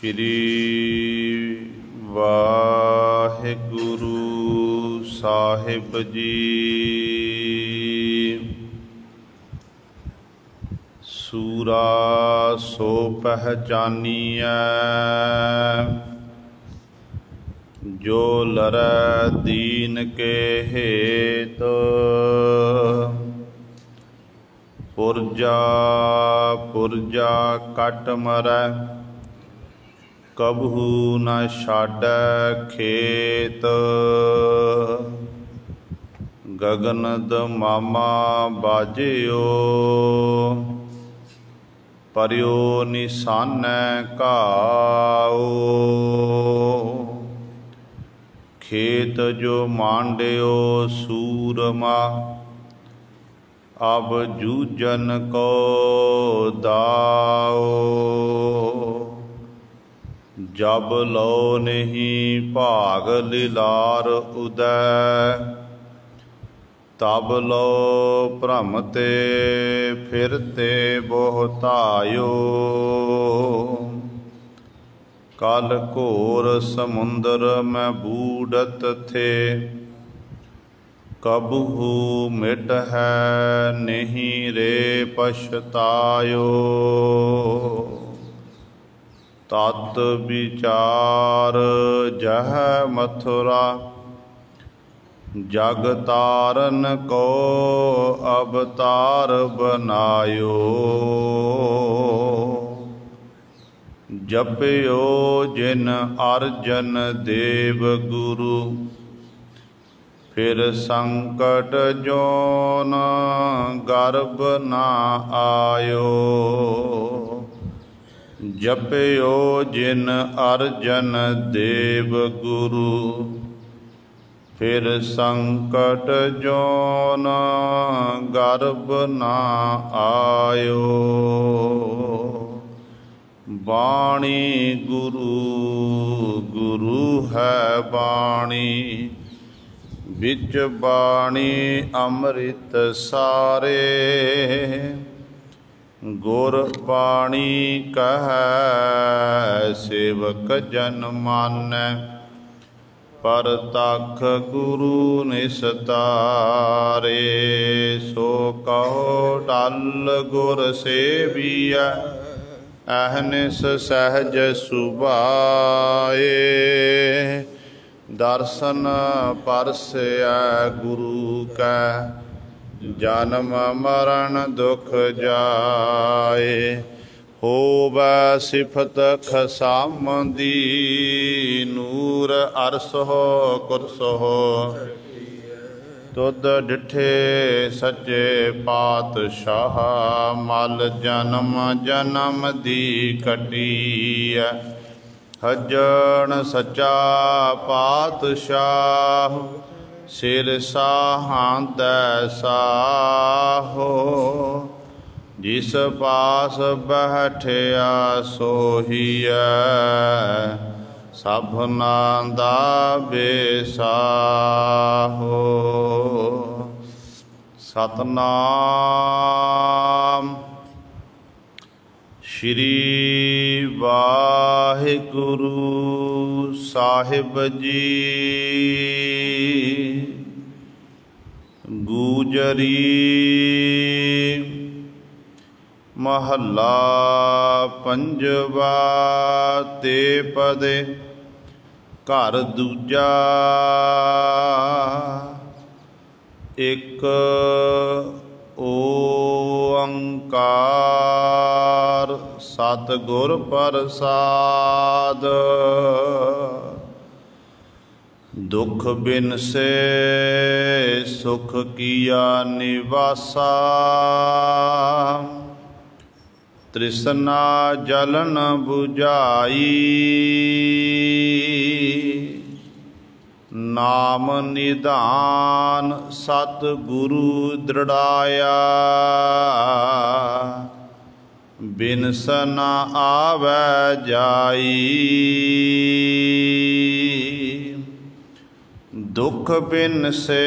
श्री वाहिगुरु साहिब जी। सूरा सो पहचानिया जो लरै दीन के हेत। पुरजा पुरजा कट मरै कबहू न छाड़ै खेत। गगनद मामा बाजियो परियो निशानै घाओ। खेत जो मांडियो सूरमा अब जूझन को दाओ। जब लो नहीं भाग लीलार उदय तब लो भ्रमते फिरते बहुतायो। कल घोर समुंदर में बूढ़त थे कबहू मिट है नहीं रे पछतायो। तत विचार जह मथुरा जग तारन को अवतार बनायो। जपयो जिन अर्जन देव गुरु फिर संकट जोन गर्भ ना आयो। जपयो जिन अर्जन देव गुरु फिर संकट जोन गर्भ ना आयो। वाणी गुरु गुरु है वाणी बिच बाणी अमृत सारे। गुर बाणी कहै सेवक जन मानै परतख गुरु निस्तारे। सो कहो टल गुर सेविया अहनिस सहज सुभाए। दर्शन परसै गुरु कै जन्म मरण दुख जाए। होवै सिफत खसाम दी नूर अरस हो कुरस हो। तुद डिठे सच्चे पातशाह मल जन्म जन्म दी कटीय। हजन सच्चा पातशाह सिर साहां साहो। जिस पास बैठिया सोहिया सबना दा बेसाहो। सतनाम श्री वाहिगुरु साहिब जी। गूजरी महला पंजवा ते पदे घर दूजा। एक ओंकार सतगुर प्रसाद। दुख बिन से सुख किया निवासा। तृष्णा जलन बुझाई नाम निधान सतगुरु दृढ़ाया। बिनस न आवै जाई दुख बिन से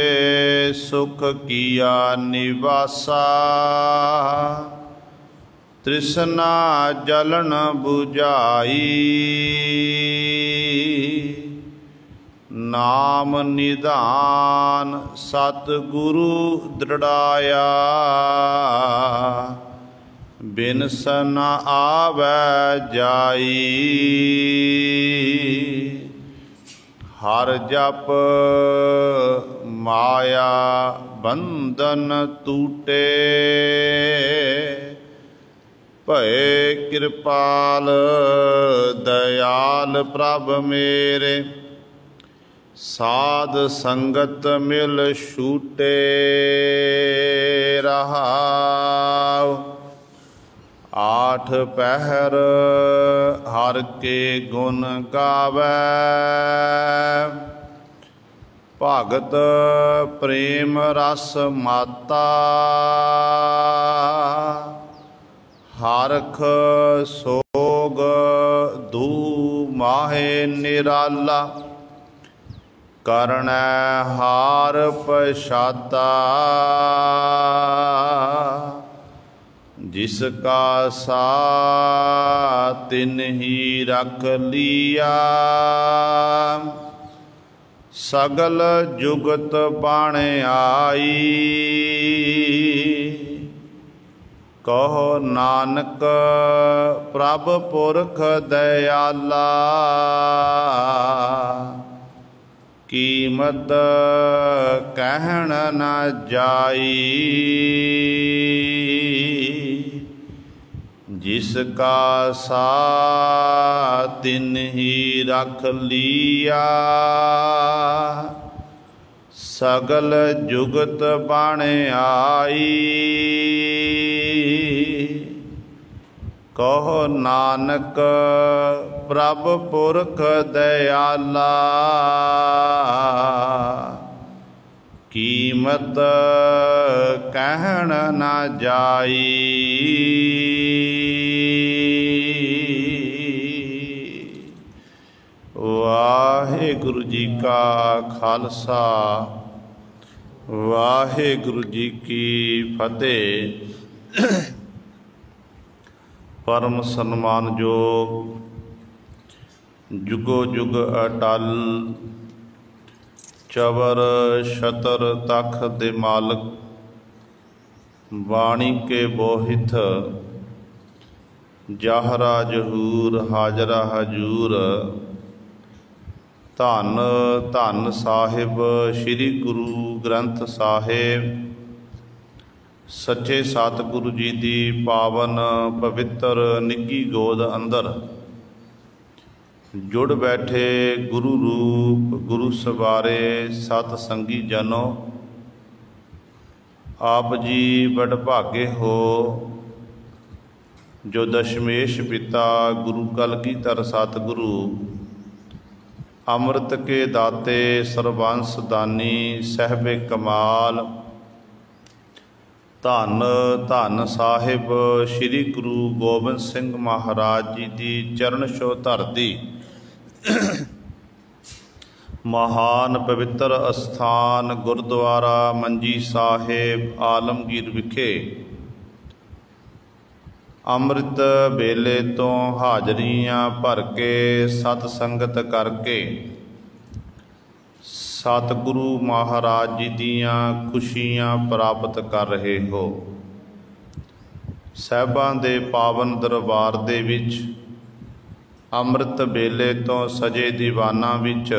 सुख किया निवासा। तृष्णा जलन बुझाई। नाम निधान सतगुरु दृढ़ाया। बिनस न आवै जाई। हर जप माया बंधन टूटे। भये कृपाल दयाल प्रभ मेरे। साध संगत मिल छूटे। रहाओ आठ पहर हर के गुण गावै। भगत प्रेम रस माता। हरख सोग दू माहे निराला। करण हार पछाता। जिसका सा तिन ही रख लिया। सगल जुगत बाण आई। कहो नानक प्रभ पुरख दयाला। कीमत कहन न जाई। जिसका सा तिन ही रख लिया। सगल जुगत बण आई। कहो नानक प्रभ पुरख दयाला। कीमत कहन न जाई। वाहिगुरु जी का खालसा वाहिगुरु जी की फतेह। परम सन्मानयोग जुगो जुग अटल चवर छतर तख दे मालक। बाणी के बोहिथ जाहरा जहूर हाजरा हजूर। धन धन साहिब श्री गुरु ग्रंथ साहिब। सच्चे सतगुरु जी की पावन पवित्र निੱਘੀ गोद अंदर जुड़ बैठे गुरु रूप गुरु सवारे सत संगी जनो। आप जी बड़ भागे हो जो दशमेश पिता गुरु कलगीधर सतगुरु अमृत के दाते सर्वंस दानी सहबे कमाल। धन धन साहिब श्री गुरु गोबिंद सिंह महाराज जी की चरण छो धरती। महान पवित्र अस्थान गुरुद्वारा मंजी साहिब आलमगीर विखे अमृत वेले तो हाजरियां भर के सत संगत करके सतगुरु महाराज जी दियां खुशियां प्राप्त कर रहे हो। साहिबां दे पावन दरबार दे विच अमृत वेले तो सजे दीवाना विच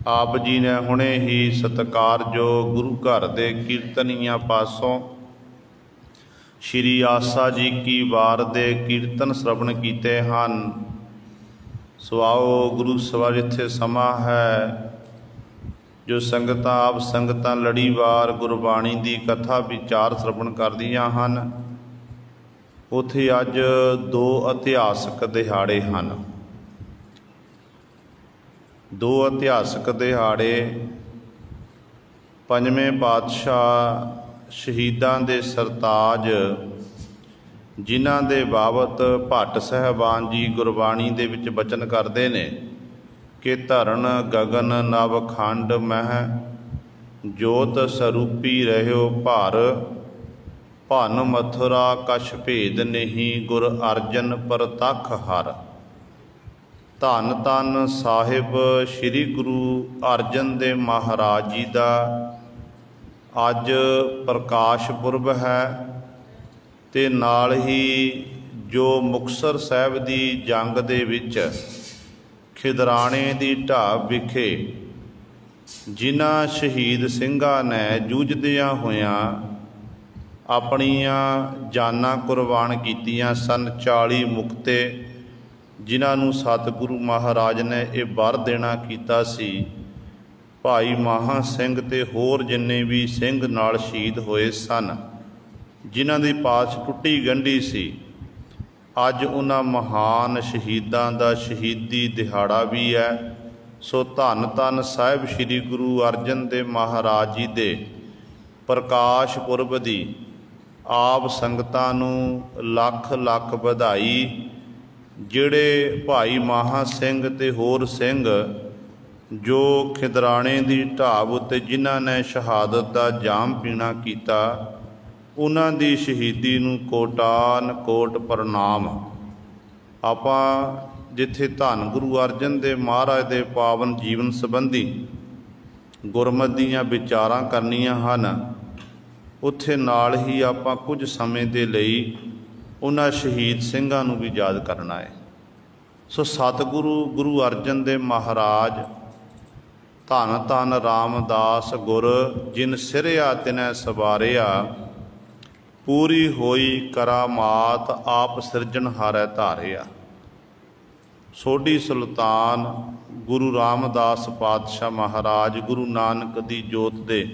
आप जी ने हुणे ही सत्कारयोग गुरु घर दे कीर्तनियां पासों श्री आसा जी की वार दे कीर्तन श्रवण कीते हैं। सो आओ गुरु सभा जिथे समा है जो संगतां आप संगतां लड़ीवार गुरबाणी की कथा विचार श्रवण करदियां हन। उत्थे अज दो इतिहासक दिहाड़े हैं। दो इतिहासक दिहाड़े पंजवें पातशाह शहीदां दे सरताज जिन्हां दे बाबत भट्ट साहबान जी गुरबाणी दे विच बचन करते ने कि धरन गगन नव खंड मह जोत सरूपी रहो भार ਭਨ ਮਥੁਰਾ ਕਛ ਭੇਦ ਨਹੀਂ, ਗੁਰ ਅਰਜਨ ਪ੍ਰਤੱਖ ਹਰ। ਧੰਨ ਧੰਨ ਸਾਹਿਬ ਸ੍ਰੀ ਗੁਰੂ ਅਰਜਨ ਦੇਵ ਮਹਾਰਾਜ ਜੀ ਦਾ ਅੱਜ ਪ੍ਰਕਾਸ਼ ਪੁਰਬ ਹੈ, ਤੇ ਨਾਲ ਹੀ ਜੋ ਮੁਕਤਸਰ ਸਾਹਿਬ ਦੀ ਜੰਗ ਦੇ ਵਿੱਚ ਖਿਦਰਾਣੇ ਦੀ ਢਾਬ ਵਿਖੇ ਜਿਨ੍ਹਾਂ ਸ਼ਹੀਦ ਸਿੰਘਾਂ ਨੇ ਜੂਝਦਿਆਂ ਹੋਇਆਂ ਆਪਣੀਆਂ ਜਾਨਾਂ ਕੁਰਬਾਨ ਕੀਤੀਆਂ ਸਨ, 40 ਮੁਕਤੇ ਜਿਨ੍ਹਾਂ ਨੂੰ ਸਤਿਗੁਰੂ ਮਹਾਰਾਜ ਨੇ ਇਹ ਵਰ ਦੇਣਾ ਕੀਤਾ ਸੀ। ਭਾਈ ਮਹਾਂ ਸਿੰਘ ਤੇ ਹੋਰ ਜਿੰਨੇ ਵੀ ਸਿੰਘ ਨਾਲ ਸ਼ਹੀਦ ਹੋਏ ਸਨ, ਜਿਨ੍ਹਾਂ ਦੀ ਪਾਸ ਟੁੱਟੀ ਗੰਢੀ ਸੀ, ਅੱਜ ਉਹਨਾਂ ਮਹਾਨ ਸ਼ਹੀਦਾਂ ਦਾ ਸ਼ਹੀਦੀ ਦਿਹਾੜਾ ਵੀ ਹੈ। ਸੋ ਧੰਨ ਧੰਨ ਸਾਹਿਬ ਸ੍ਰੀ ਗੁਰੂ ਅਰਜਨ ਦੇਵ ਮਹਾਰਾਜ ਜੀ ਦੇ ਪ੍ਰਕਾਸ਼ ਪੁਰਬ ਦੀ ਆਪ ਸੰਗਤਾਂ ਨੂੰ ਲੱਖ ਲੱਖ ਵਧਾਈ। ਜਿਹੜੇ ਭਾਈ ਮਹਾਂ ਸਿੰਘ ਤੇ ਹੋਰ ਸਿੰਘ ਜੋ ਖਿਦਰਾਣੇ ਦੀ ਢਾਬ ਉੱਤੇ ਜਿਨ੍ਹਾਂ ਨੇ ਸ਼ਹਾਦਤ ਦਾ ਜਾਮ ਪੀਣਾ ਕੀਤਾ, ਉਹਨਾਂ ਦੀ ਸ਼ਹੀਦੀ ਨੂੰ ਕੋਟਾਨ ਕੋਟ ਪ੍ਰਣਾਮ। ਆਪਾਂ ਜਿੱਥੇ ਧੰਨ ਗੁਰੂ ਅਰਜਨ ਦੇਵ ਮਹਾਰਾਜ ਦੇ ਪਾਵਨ ਜੀਵਨ ਸੰਬੰਧੀ ਗੁਰਮਤਿ ਦੀਆਂ ਵਿਚਾਰਾਂ ਕਰਨੀਆਂ ਹਨ, ਉੱਥੇ ਨਾਲ ਹੀ ਆਪਾਂ ਕੁਝ ਸਮੇਂ ਦੇ ਲਈ ਉਹਨਾਂ ਸ਼ਹੀਦ ਸਿੰਘਾਂ ਨੂੰ ਵੀ ਯਾਦ ਕਰਨਾ ਹੈ। ਸੋ ਸਤਿਗੁਰੂ ਗੁਰੂ ਅਰਜਨ ਦੇਵ ਮਹਾਰਾਜ ਧੰਨ ਧੰਨ ਰਾਮਦਾਸ ਗੁਰ, ਜਿਨ ਸਿਰਿਆ ਤਿਨੈ ਸਵਾਰਿਆ, ਪੂਰੀ ਹੋਈ ਕਰਾਮਾਤ ਆਪ ਸਿਰਜਣਹਾਰੈ ਧਾਰਿਆ। ਸੋਢੀ ਸੁਲਤਾਨ ਗੁਰੂ ਰਾਮਦਾਸ ਪਾਤਸ਼ਾਹ ਮਹਾਰਾਜ ਗੁਰੂ ਨਾਨਕ ਦੀ ਜੋਤ ਦੇ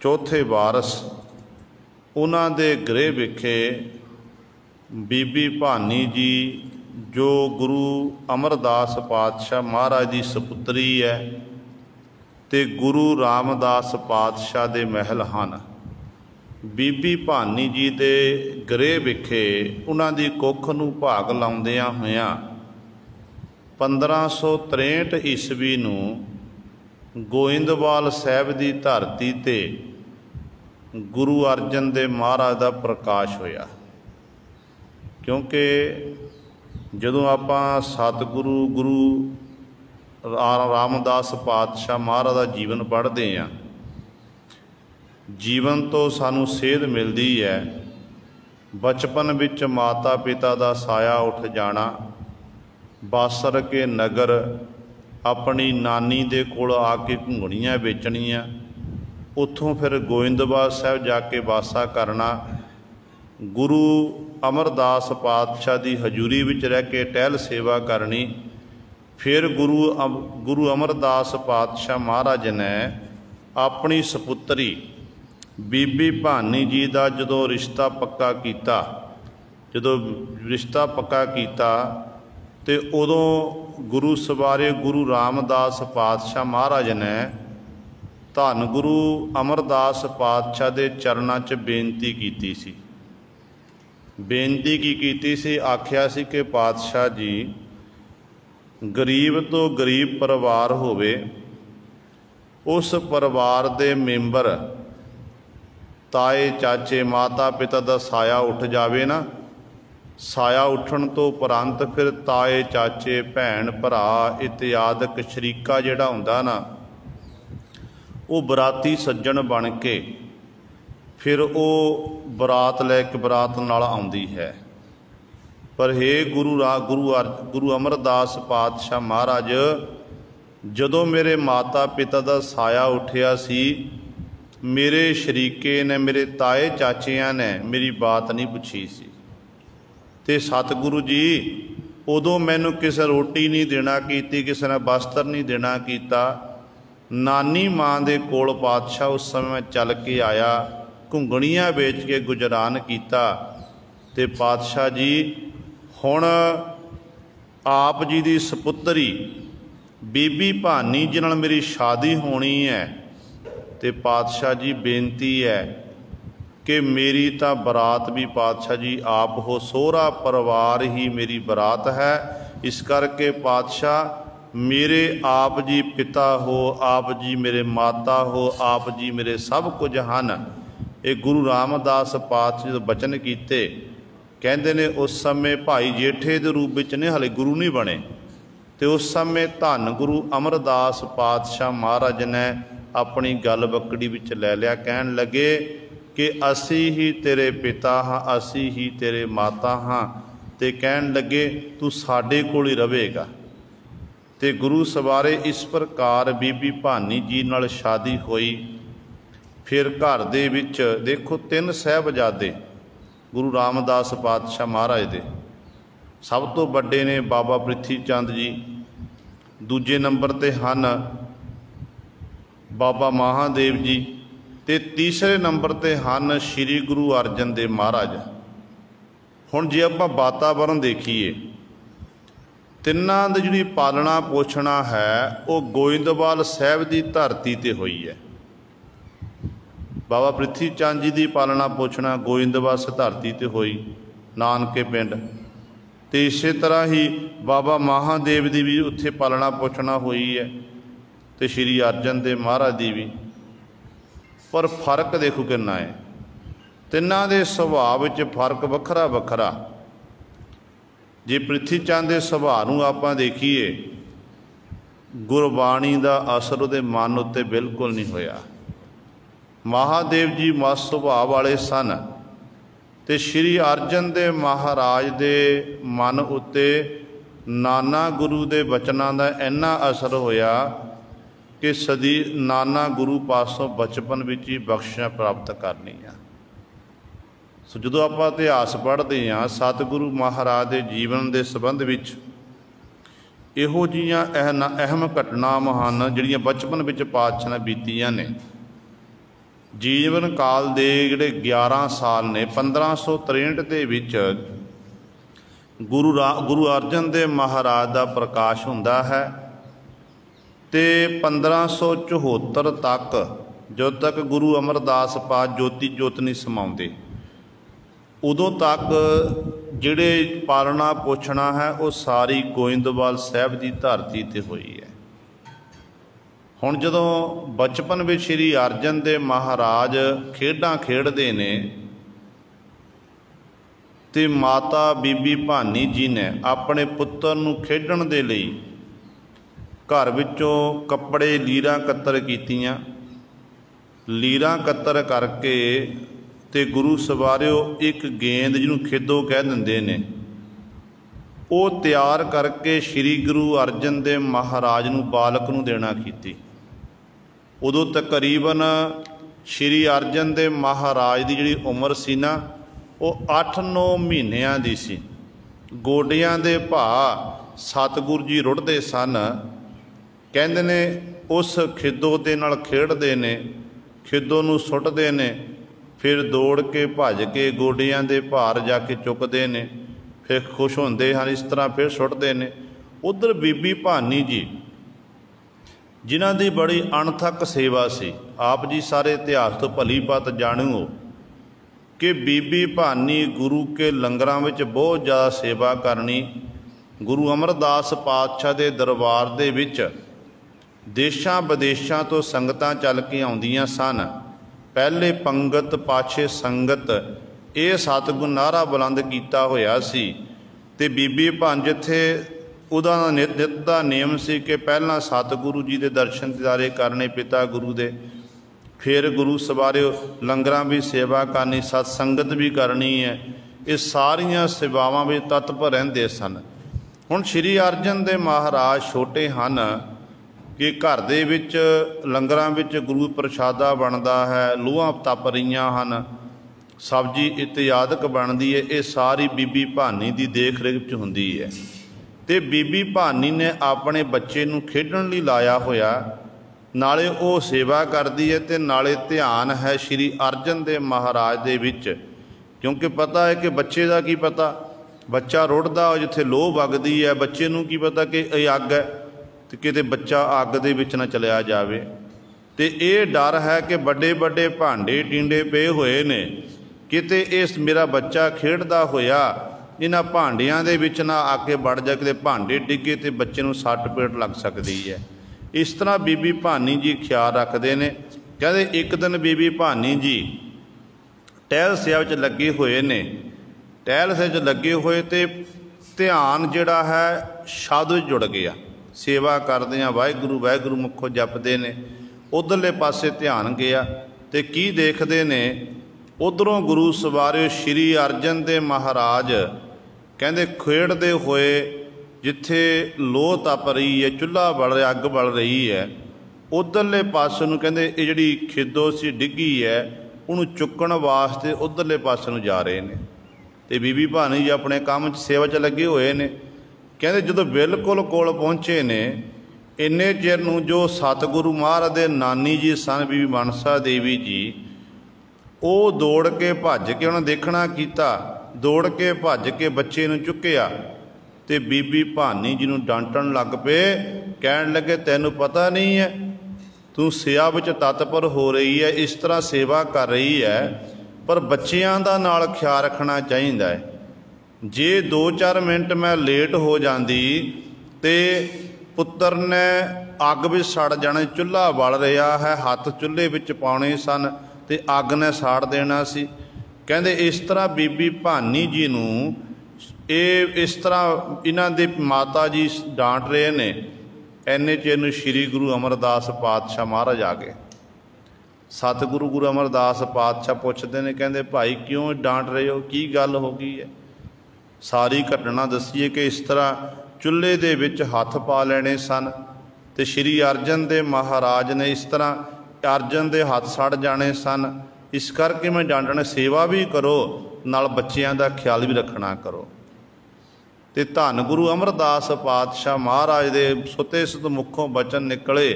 ਚੌਥੇ ਵਾਰਸ, ਉਹਨਾਂ ਦੇ ਗ੍ਰਹਿ ਵਿਖੇ ਬੀਬੀ ਭਾਨੀ ਜੀ ਜੋ ਗੁਰੂ ਅਮਰਦਾਸ ਪਾਤਸ਼ਾਹ ਮਹਾਰਾਜ ਦੀ ਸਪੁੱਤਰੀ ਹੈ ਤੇ ਗੁਰੂ ਰਾਮਦਾਸ ਪਾਤਸ਼ਾਹ ਦੇ ਮਹਿਲ ਹਨ। ਬੀਬੀ ਭਾਨੀ ਜੀ ਦੇ ਗ੍ਰਹਿ ਵਿਖੇ ਉਹਨਾਂ ਦੀ ਕੁੱਖ ਨੂੰ ਭਾਗ ਲਾਉਂਦਿਆਂ ਹੋਇਆਂ 1563 ਈਸਵੀ ਨੂੰ ਗੋਇੰਦਵਾਲ ਸਾਹਿਬ ਦੀ ਧਰਤੀ ਤੇ ਗੁਰੂ ਅਰਜਨ ਦੇਵ ਮਹਾਰਾਜ ਦਾ ਪ੍ਰਕਾਸ਼ ਹੋਇਆ। ਕਿਉਂਕਿ ਜਦੋਂ ਆਪਾਂ ਸਤਿਗੁਰੂ ਗੁਰੂ ਰਾਮਦਾਸ ਪਾਤਸ਼ਾਹ ਮਹਾਰਾਜ ਦਾ ਜੀਵਨ ਪੜ੍ਹਦੇ ਹਾਂ, ਜੀਵਨ ਤੋਂ ਸਾਨੂੰ ਸੇਧ ਮਿਲਦੀ ਹੈ। ਬਚਪਨ ਵਿੱਚ ਮਾਤਾ ਪਿਤਾ ਦਾ ਸਾਇਆ ਉੱਠ ਜਾਣਾ, ਬਾਸਰ ਕੇ ਨਗਰ ਆਪਣੀ ਨਾਨੀ ਦੇ ਕੋਲ ਆ ਕੇ ਘੁੰਗਣੀਆਂ ਵੇਚਣੀਆਂ, ਉੱਥੋਂ ਫਿਰ ਗੋਇੰਦਵਾਲ ਸਾਹਿਬ ਜਾ ਕੇ ਵਾਸਾ ਕਰਨਾ, ਗੁਰੂ ਅਮਰਦਾਸ ਪਾਤਸ਼ਾਹ ਦੀ ਹਜ਼ੂਰੀ ਵਿੱਚ ਰਹਿ ਕੇ ਟਹਿਲ ਸੇਵਾ ਕਰਨੀ। ਫਿਰ ਗੁਰੂ ਅਮਰਦਾਸ ਪਾਤਸ਼ਾਹ ਮਹਾਰਾਜ ਨੇ ਆਪਣੀ ਸਪੁੱਤਰੀ ਬੀਬੀ ਭਾਨੀ ਜੀ ਦਾ ਜਦੋਂ ਰਿਸ਼ਤਾ ਪੱਕਾ ਕੀਤਾ ਤੇ ਉਦੋਂ ਗੁਰੂ ਸਵਾਰੇ ਗੁਰੂ ਰਾਮਦਾਸ ਪਾਤਸ਼ਾਹ ਮਹਾਰਾਜ ਨੇ ਧੰਨ ਗੁਰੂ ਅਮਰਦਾਸ ਪਾਤਸ਼ਾਹ ਦੇ ਚਰਨਾਂ 'ਚ ਬੇਨਤੀ ਕੀਤੀ ਸੀ। ਬੇਨਤੀ ਕੀ ਕੀਤੀ ਸੀ? ਆਖਿਆ ਸੀ ਕਿ ਪਾਤਸ਼ਾਹ ਜੀ, ਗਰੀਬ ਤੋਂ ਗਰੀਬ ਪਰਿਵਾਰ ਹੋਵੇ, ਉਸ ਪਰਿਵਾਰ ਦੇ ਮੈਂਬਰ ਤਾਏ ਚਾਚੇ ਮਾਤਾ ਪਿਤਾ ਦਾ ਸਾਇਆ ਉੱਠ ਜਾਵੇ ਨਾ, ਸਾਇਆ ਉੱਠਣ ਤੋਂ ਉਪਰੰਤ ਫਿਰ ਤਾਏ ਚਾਚੇ ਭੈਣ ਭਰਾ ਇਤਿਆਦਿਕ ਸ਼ਰੀਕਾ ਜਿਹੜਾ ਹੁੰਦਾ ਨਾ, ਉਹ ਬਰਾਤੀ ਸੱਜਣ ਬਣ ਕੇ ਫਿਰ ਉਹ ਬਰਾਤ ਲੈ ਕੇ ਬਰਾਤ ਨਾਲ ਆਉਂਦੀ ਹੈ। ਪਰ ਹੇ ਗੁਰੂ ਅਮਰਦਾਸ ਪਾਤਸ਼ਾਹ ਮਹਾਰਾਜ, ਜਦੋਂ ਮੇਰੇ ਮਾਤਾ ਪਿਤਾ ਦਾ ਸਾਇਆ ਉੱਠਿਆ ਸੀ, ਮੇਰੇ ਸ਼ਰੀਕੇ ਨੇ, ਮੇਰੇ ਤਾਏ ਚਾਚਿਆਂ ਨੇ ਮੇਰੀ ਬਾਤ ਨਹੀਂ ਪੁੱਛੀ ਸੀ, ਤੇ ਸਤਿਗੁਰੂ ਜੀ ਉਦੋਂ ਮੈਨੂੰ ਕਿਸੇ ਰੋਟੀ ਨਹੀਂ ਦੇਣਾ ਕੀਤੀ, ਕਿਸੇ ਨੇ ਬਸਤਰ ਨਹੀਂ ਦੇਣਾ ਕੀਤਾ। ਨਾਨੀ ਮਾਂ ਦੇ ਕੋਲ ਪਾਤਸ਼ਾਹ ਉਸ ਸਮੇਂ ਮੈਂ ਚੱਲ ਕੇ ਆਇਆ, ਘੁੰਗਣੀਆਂ ਵੇਚ ਕੇ ਗੁਜ਼ਰਾਨ ਕੀਤਾ। ਤੇ ਪਾਤਸ਼ਾਹ ਜੀ ਹੁਣ ਆਪ ਜੀ ਦੀ ਸਪੁੱਤਰੀ ਬੀਬੀ ਭਾਨੀ ਜੀ ਨਾਲ ਮੇਰੀ ਸ਼ਾਦੀ ਹੋਣੀ ਹੈ, ਤੇ ਪਾਤਸ਼ਾਹ ਜੀ ਬੇਨਤੀ ਹੈ ਕਿ ਮੇਰੀ ਤਾਂ ਬਰਾਤ ਵੀ ਪਾਤਸ਼ਾਹ ਜੀ ਆਪ ਹੋ, ਸਹੁਰਾ ਪਰਿਵਾਰ ਹੀ ਮੇਰੀ ਬਰਾਤ ਹੈ। ਇਸ ਕਰਕੇ ਪਾਤਸ਼ਾਹ ਮੇਰੇ ਆਪ ਜੀ ਪਿਤਾ ਹੋ, ਆਪ ਜੀ ਮੇਰੇ ਮਾਤਾ ਹੋ, ਆਪ ਜੀ ਮੇਰੇ ਸਭ ਕੁਝ ਹਨ। ये गुरु रामदास पातशाह जो बचन कीते कहते ने उस समय भाई जेठे के रूप में ने हले गुरु नहीं बने, तो उस समय धन गुरु अमरदास पातशाह महाराज ने अपनी गल बकड़ी विच लै लिया। कहन लगे कि असी ही तेरे पिता हाँ, असी ही तेरे माता हाँ, ते कहन लगे तू साडे कोल ही रहेगा। ते गुरु सवारे इस प्रकार बीबी भानी जी नाल शादी होई। फिर घर दे विच देखो 3 साहिबजादे गुरु रामदास पातशाह महाराज दे, सब तो वड्डे ने बाबा प्रिथी चंद जी, दूजे नंबर ते हन बाबा महादेव जी, ते तीसरे नंबर ते हन श्री गुरु अर्जन देव महाराज। हुण जे आपां वातावरण देखीए, तिन्हां दी जिहड़ी पालना पोषणा है वो गोइंदवाल साहिब की धरती ते होई है। बाबा प्रिथी चंद जी की पालना पोषणा गोइंदवाल धरती ते होई, नानके पिंड। तो इस तरह ही बाबा महादेव की भी उत्थे पालना पोषणा हुई है, तो श्री अर्जन देव महाराज की भी। पर फर्क देखो कितना है, तिन्हां दे सुभाव विच फर्क वखरा वखरा। जे प्रिथी चंद के सुभाव नूं आपां देखीए, गुरबाणी का असर उहदे मन उत्ते बिल्कुल नहीं होया। महादेव जी मत सुभाव वाले सन, ते श्री अर्जन देव महाराज दे मन उत्ते नाना गुरु दे बचनां दा इन्ना असर होया कि सदी नाना गुरु पासों बचपन विच ही बख्शिशां प्राप्त करनियां। सो जदों आपां इतिहास पढ़ते हैं, सतगुरु महाराज के जीवन के संबंध विच इहो जिहियां अहम घटनावां हन जिहड़ियां बचपन विच पातशाह ने बीतियां ने। जीवन काल दे जिहड़े 11 साल ने 1563 दे विच गुरु अर्जन देव महाराज का प्रकाश हुंदा है, ते 1574 तक जो तक गुरु अमरदास पात ज्योति जोत नहीं समाउंदे, उदों तक जिहड़े पालना पोषणा है वो सारी गोइंदवाल साहिब की धरती ते होई है। हुण जदों बचपन में श्री अर्जन देव महाराज खेडां खेडदे ने, ते माता बीबी भानी जी ने अपने पुत्र नूं खेडण दे लई घर विचों कपड़े लीरां कत्तर कीतियां। लीरां कत्तर करके ते गुरु सवारिओ एक गेंद जिहनूं खिदो कह दिंदे ने, वो तैयार करके श्री गुरु अर्जन देव महाराज नूं बालक नूं देना कीती। उदों तकरीबन श्री अर्जन देव महाराज की जिहड़ी उम्र सी ना, वो 8-9 महीनिਆਂ दी सी। गोडियां दे भा सतगुरु जी रुढ़दे सन। कहंदे ने उस खिदो दे नाल खेडदे ने, खिदो नूं सुੱਟਦੇ ने, फिर दौड़ के भज के गोडियां दे भार जाके चुकते ने, फिर खुश होंदे हैं, इस तरह फिर सुੱਟਦੇ ने। उधर बीबी भानी जी जिन्हां दी बड़ी अणथक सेवा सी, आप जी सारे इतिहास तो भली बात जाणो कि बीबी भानी गुरु के लंगरां विच बहुत ज़्यादा सेवा करनी। गुरु अमरदास पातशाह दे दरबार दे विच देशां विदेशां तो संगतां चल के आउंदियां सन। पहले पंगत पाछे संगत, ये सतगुर नारा बुलंद किया होया सी। ते बीबी भान जिथे उदा नित का नियम सी कि पहला सतगुरु जी के दर्शन दीदारे करने पिता गुरु दे, फिर गुरु सवारे लंगरां भी सेवा करनी, सत्संगत भी करनी है। ये सारियां सेवावां भी तत्पर रहिंदे सन। हुण श्री अर्जन देव महाराज छोटे हन कि घर दे विच लंगरां विच गुरु प्रसादा बनता है, लोहां तप रहीआं हन, सब्जी इत्यादक बनती है। ये सारी बीबी भानी की देख रेख च हुंदी है। ते बीबी भानी ने अपने बच्चे नूं खेडण लई लाया होया, नाले वो सेवा करती है ते नाले ध्यान है श्री अर्जन देव महाराज दे विच। क्योंकि पता है कि बच्चे का की पता, बच्चा रुढ़दा जिथे लोह वगदी है, बच्चे नूं की पता कि यह अग है तो किते बच्चा अग दे विच ना चलिया जावे। ते ये डर है कि बड़े बड़े भांडे टींडे पे हुए ने, किते इस मेरा बच्चा खेडदा होया इन्हां भांडियां दे विच ना आके बढ़ जा, किते भांडे डिगे तो बच्चे नूं सੱਟ पेट लग सकती है। इस तरह बीबी भानी जी ख्याल रखते ने। कहते एक दिन बीबी भानी जी टहल सेवा च लगे हुए ने। टहल सेवा च लगे हुए तो ध्यान जिहड़ा है शब्द विच जुड़ गया। सेवा करदे वाहिगुरू वाहिगुरू मुखों जपदे ने, उधरले पासे ध्यान गया तो की देखते ने, उधरों गुरु सवारे श्री अर्जन देव महाराज कहते खेड़ते हुए जिथे लोह तप रही है, चुल्हा बल रहा, अग बल रही है, उधरले पासे नूं कहते ये जिहड़ी खिद्दो सी डिग्गी है उन्होंने चुकण वास्ते उधरले पासे नूं जा रहे हैं। तो बीबी भानी जी अपने काम सेवा च लगे हुए ने। कहते जो बिल्कुल कोल पहुँचे ने, इन्ने चिर नूं जो सतगुरु महाराज दे नानी जी सन बीबी मनसा देवी जी, वो दौड़ के भज के उन्हें देखना किया, दौड़ के भज के बच्चे नूं चुक्या ते बीबी भानी जी नूं डांटण लग पे। कहण लगे तैनूं पता नहीं है, तू सेवा विच तत्पर हो रही है, इस तरह सेवा कर रही है, पर बच्चियां दा नाल ख्याल रखना चाहिए है। जे 2-4 मिनट मैं लेट हो जाती तो पुत्र ने अग भी सड़ जाने, चुल्हा बल रहा है, हाथ चुल्हे विच पाने सन ते अग ने साड़ देना सी। कहते इस तरह बीबी भानी जी नूं इस तरह इन्हां दे माता जी डांट रहे ने। इन्ने चिर नूं श्री गुरु अमरदास पातशाह महाराज आ गए। सतगुरु गुरु अमरदास पातशाह पुछदे ने, कहते भाई क्यों डांट रहे हो, की गल हो गई है? सारी घटना दसीए कि इस तरह चुल्हे दे विच हथ पा लेने सन ते श्री अर्जन देव महाराज ने इस तरह अर्जन दे हथ सड़ जाने सन, इस करके मैं डांटना, सेवा भी करो नाल बच्चियां दा ख्याल भी रखना करो। ते धन गुरु अमरदास पातशाह महाराज दे सुते सुत मुखों बचन निकले।